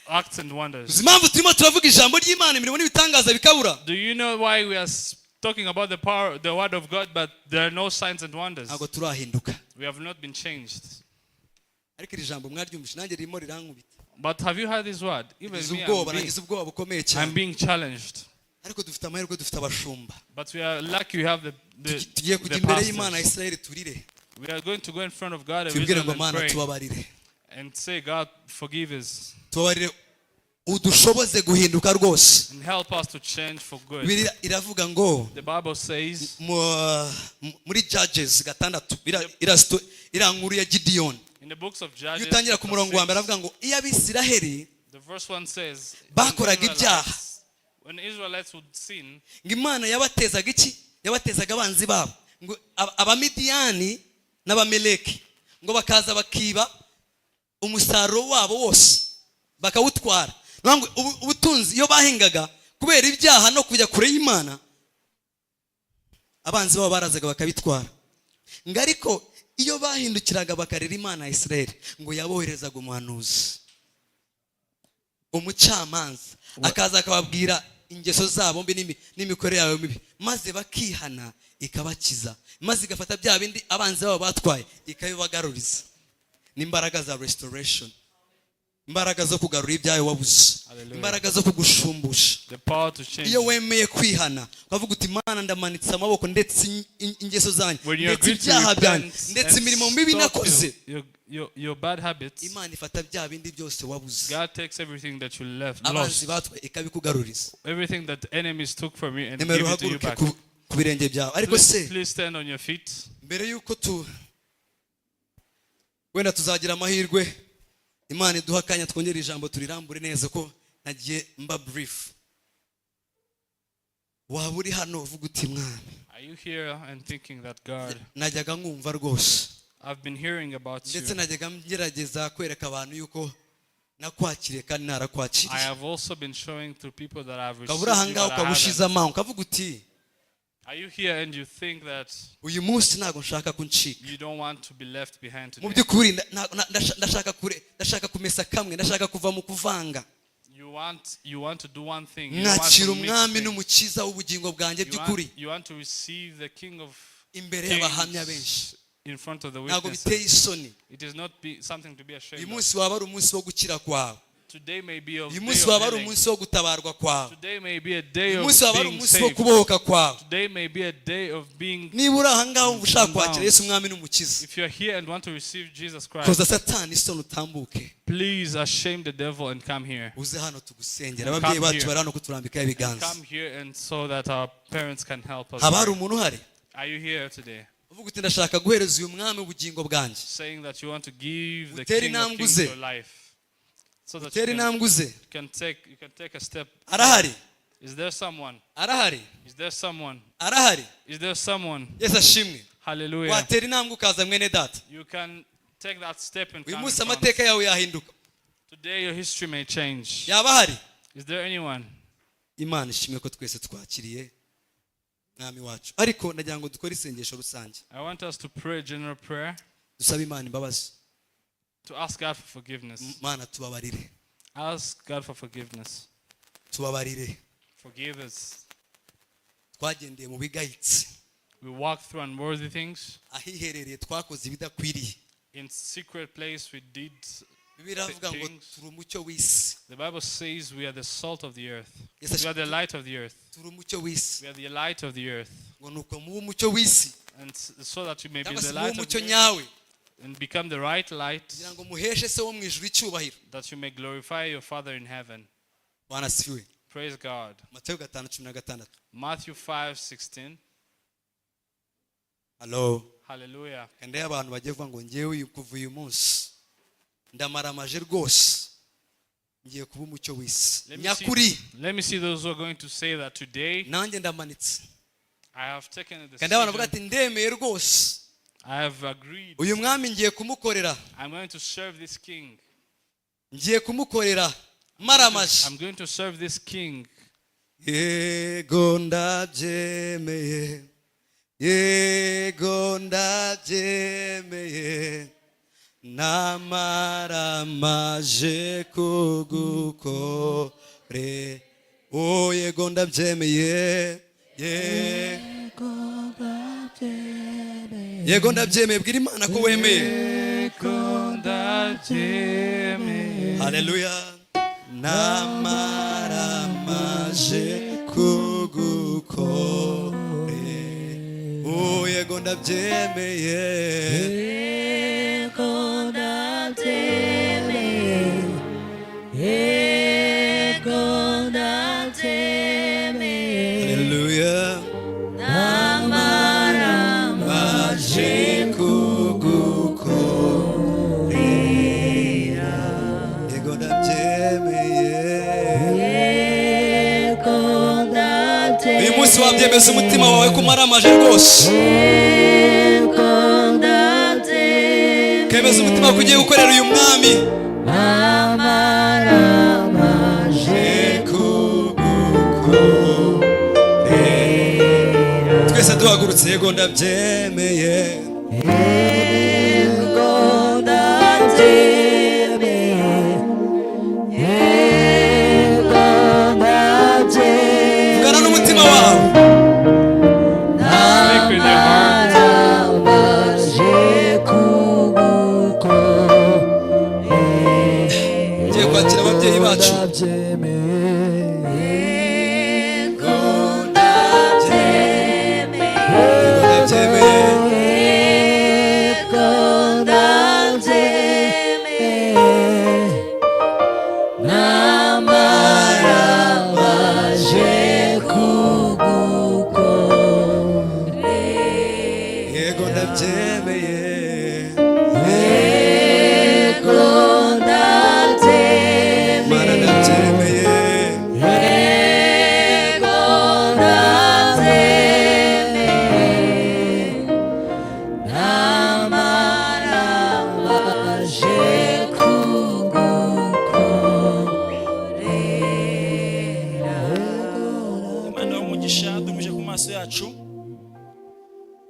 acts and wonders. impamvu turimo turavuga ijambo ry'Imana imirimo n'ibitangaza bikabura? Do you know why we are talking about the power, the word of God, but there are no signs and wonders? Ntabwo turahinduka. We have not been changed. Ariko iri jambo mwaryumvise nanjye ririmo rirankubita. But have you heard this word? Even me, nagize ubwoba bukomeye cyane. I'm being challenged. Ariko dufite amahirwe, dufite abashumba. But we are lucky we have the tugiye kujya imbere y'Imana ya Israel turire. We are going to go in front of God and pray and say, God, forgive us. Udushoboze guhinduka rwose. And help us to change for good. Iravuga ngo, the Bible says, muri Judges 6 ira nkuru ya Gideon. In the books of Judges, yutangira ku murongo wa mbere avuga ngo iyo Abisiraheli the verse 1 says, bakoraga ibyaha, when Israelites would sin, ngo Imana yabatezaga iki? Yabatezaga abanzi babo, ngo Abamidiyani n'Abameleki, ngo bakaza bakiba umusaruro wabo wose bakawutwara. Ngo ubutunzi iyo bahingaga kubera ibyaha no kujya kure y'Imana, abanzi babo barazaga bakabitwara. Ngo ariko iyo bahindukiraga bakarira Imana ya Israel, ngo yaboherezaga umuhanuzi, umucamanza, akaza akababwira ingeso zabo mbi n'imikorere yabo mibi, maze bakihana ikabakiza, maze igafata bya bindi abanzi babo batwaye ikabibagaruriza. N'imbaraga za restoration, imbaraga zo kugarura ibyayo wabuze, imbaraga zo kugushumbusha. Iyo wemeye kwihana ukavuga uti Imana ndamanitse amaboko ndetse ingeso zanjye ndetse ibyaha byanjye ndetse imirimo mibi nakoze, your bad habits, Imana ifata bya bindi byose wabuze, God takes everything that you lost, abanzi batwaye ikabikugaruriza, everything that enemies took from you and give it to you back. Ku birenge byawe. Ariko se, please stand on your feet. Mbere yuko wenda tuzagira amahirwe Imana iduha akanya twongera ijambo turirambure neza ko nagiye mba brief. Waba uri hano uvuga uti Mwami, are you here and thinking that God, najyaga nkumva rwose, I've been hearing about you, ndetse najyaga ngerageza kwereka abantu yuko nakwakiriye kandi narakwakiriye. I have also been showing to people that I've received kabura hanga ukabushiza amanga ukavuga uti, are you here and you think that uyu munsi ntago nshaka kuncika, you don't want to be left behind today? Mu byukuri ndashaka kumesa kamwe, ndashaka kuva mu kuvanga. You want to do one thing. Mwakira umwami n'umukiza w'ubugingo bwanjye byukuri. You want to receive the King of imbere y'abahamya benshi, in front of the ntago witnesses. biteye isoni. It is not something to be ashamed uyu of. munsi waba ari umunsi wo gukira kwawe, Today may be a uyu munsi waba ari umunsi wo gutabarwa kwawe, Today may be a day uyu of munsi waba ari being umunsi wo saved. kubohoka kwawe. Today may be a day of being. Niba uri aha ngaho ushaka kwakira Yesu umwami n'umukiza, If you are here and want to receive Jesus Christ, koza Satani isoni utambuke, please shame the devil and come here. uze hano tugusengera. Ababyeyi bacu bari hano kuturambikaho ibiganza. Come here and so that our parents can help us. Haba hari umuntu uhari Are you here today? uvuga uti ndashaka guhereza uyu mwami ubugingo bwanjye, Saying that you want to give the Uteri King of intambwe Kings uze. your life, so that utera intambwe uze. you can take a step. Arahari? Is there someone? Arahari? Is there someone? Arahari? Is there someone? Yesu ashimwe. Hallelujah. Watera intambwe ukaza mwene data. You can take that step and uyu come. munsi amateka yawe yahinduka. Today your history may change. Yaba hari? Is there anyone? Imana ishimwe ko twese twakiriye mwami wacu. Ariko nagira ngo dukore isengesho rusange. I want us to pray a general prayer. Dusabe Imana imbabazi. To ask God for forgiveness. Mana tubabarire. Ask God for forgiveness. Tubabarire. Forgive us. Twagendeye mu bigayitse. We walked through unworthy things. Ahiherereye twakoze ibidakwiriye. In secret place we did biravuga ngo turi umucyo w'isi. The Bible says we are the salt of the earth. We are the light of the earth. Turi umucyo w'isi. We are the light of the earth. Ngo nuko mu umucyo w'isi. And so that you may be the light light of the nyawe. And become the right light. Kugira ngo muheshe se wo mu ijuru icyubahiro. That you may glorify your Father in heaven. Bwana sifiwe. Praise God. Mateyo 5:16. Matthew 5:16. Hello. Hallelujah. Kandi abantu bagiye kuvuga ngo ngewe kuva uyu munsi ndamaramaje rwose ngiye kuba umucyo w'isi. Nyakuri. Let me see those who are going to say that today. Nanjye ndamanitse. I have taken the decision. Kandi abantu bavuga ati ndemeye rwose. I have agreed. Uyu mwami ngiye kumukorera. I'm going to serve this king. Ngiye kumukorera. Maramaje. I'm going to serve this king. Yego ndabyemeye. Yego ndabyemeye. namaramaje kugukore. Oh yego ndabyemeye, yego ndabyemeye. Bwira Imana ko wemeye. Haleluya. namaramaje kugukore. Oh yego ndabyemeye, haleluya. namaramaje kugukore. Yego ndabyemeye. Uyu munsi wabyemeza umutima wawe ko umaramaje rwose. Kemeza umutima ko ugiye gukorera uyu mwami. Namaramaje kugukore. Twese duhagurutse. Yego ndabyemeye, yego ndabyemeye, yego ndabyemeye. Vugana n'umutima wawe. Namaramaje kugukore. Tugiye kwakira ababyeyi bacu.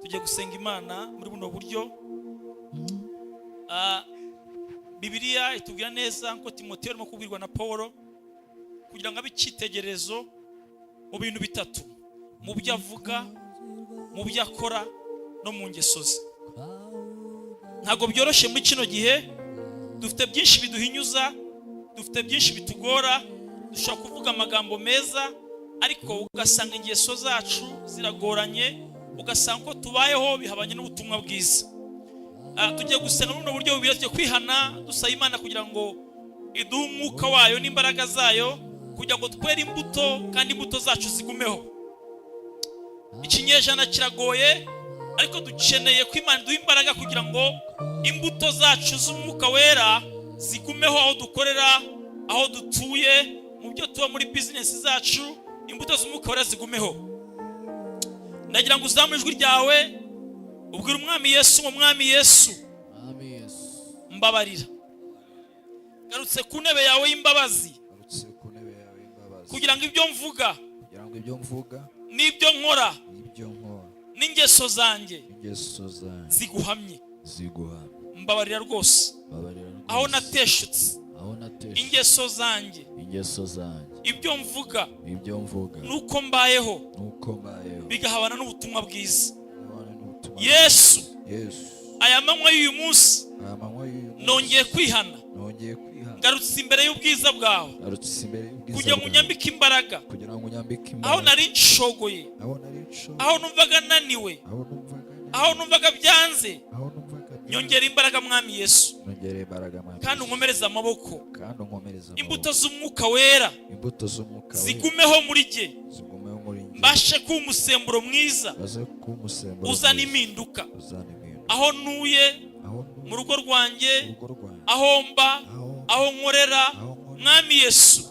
Tujye gusenga Imana muri buno buryo. Bibiliya itubwira neza ko Timoteyo arimo kubwirwa na Paulo kugira ngo abe icyitegererezo mu bintu bitatu: mu byo avuga, mu byo akora no mu ngeso ze. Ntabwo byoroshye muri kino gihe, dufite byinshi biduhinyuza, dufite byinshi bitugora. Dushobora kuvuga amagambo meza ariko ugasanga ingeso zacu ziragoranye, ugasanga ko tubayeho bihabanye n'ubutumwa bwiza. Tugiye gusenga muri buryo bubiri, tugiye kwihana dusaba Imana kugira ngo iduhe umwuka wayo n'imbaraga zayo kugira ngo twere imbuto kandi imbuto zacu zigumeho. Ikinyejana kiragoye ariko dukeneye ko Imana iduha imbaraga kugira ngo imbuto zacu z'umwuka wera zigumeho, aho dukorera, aho dutuye, mu byo tuba muri business zacu, imbuto z'umwuka wera zigumeho. Ndagira ngo uzamure ijwi ryawe ubwira umwami Yesu, mu mwami Yesu, mbabarira. Garutse ku ntebe yawe y'imbabazi kugira ngo ibyo mvuga n'ibyo nkora n'ingeso zanjye ziguhamye. Mbabarira rwose aho nateshutse, ingeso zanjye, ibyo mvuga nuko mbayeho bigahabana n'ubutumwa bwiza. Yesu, aya manywa y'uyu munsi nongeye kwihana, ngarutse imbere y'ubwiza bwawe kugira ngo unyambike imbaraga aho nari nshogoye, aho numvaga naniwe, aho numvaga byanze. Nyongera imbaraga mwami Yesu, kandi unkomereze amaboko. Imbuto z'umwuka wera zigumeho muri jye, mbashe kuba umusemburo mwiza uzana impinduka aho ntuye, mu rugo rwanjye, aho mba, aho nkorera. Mwami Yesu,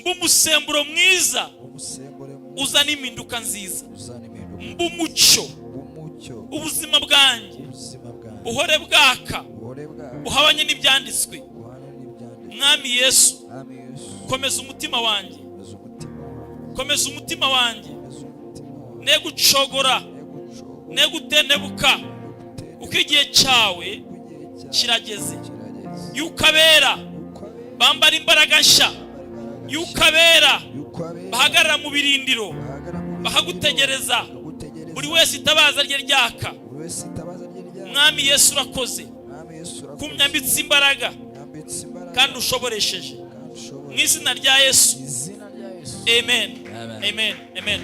mba umusemburo mwiza uzana impinduka nziza, mba umucyo. Ubuzima bwanjye buhore bwaka buhabanye n'ibyanditswe. Mwami Yesu, komeza umutima wanjye, komeza umutima wanjye, ne gucogora, ne gutenebuka, uko igihe cyawe kirageze. Yukabera bambara imbaraga nshya. Yukabera bahagarara mu birindiro bahagutegereza. Buri wese itabaza rye ryaka. Mwami Yesu urakoze kumyambitsa imbaraga kandi ushoboresheje mu izina rya Yesu. Amen. Amen. Amen.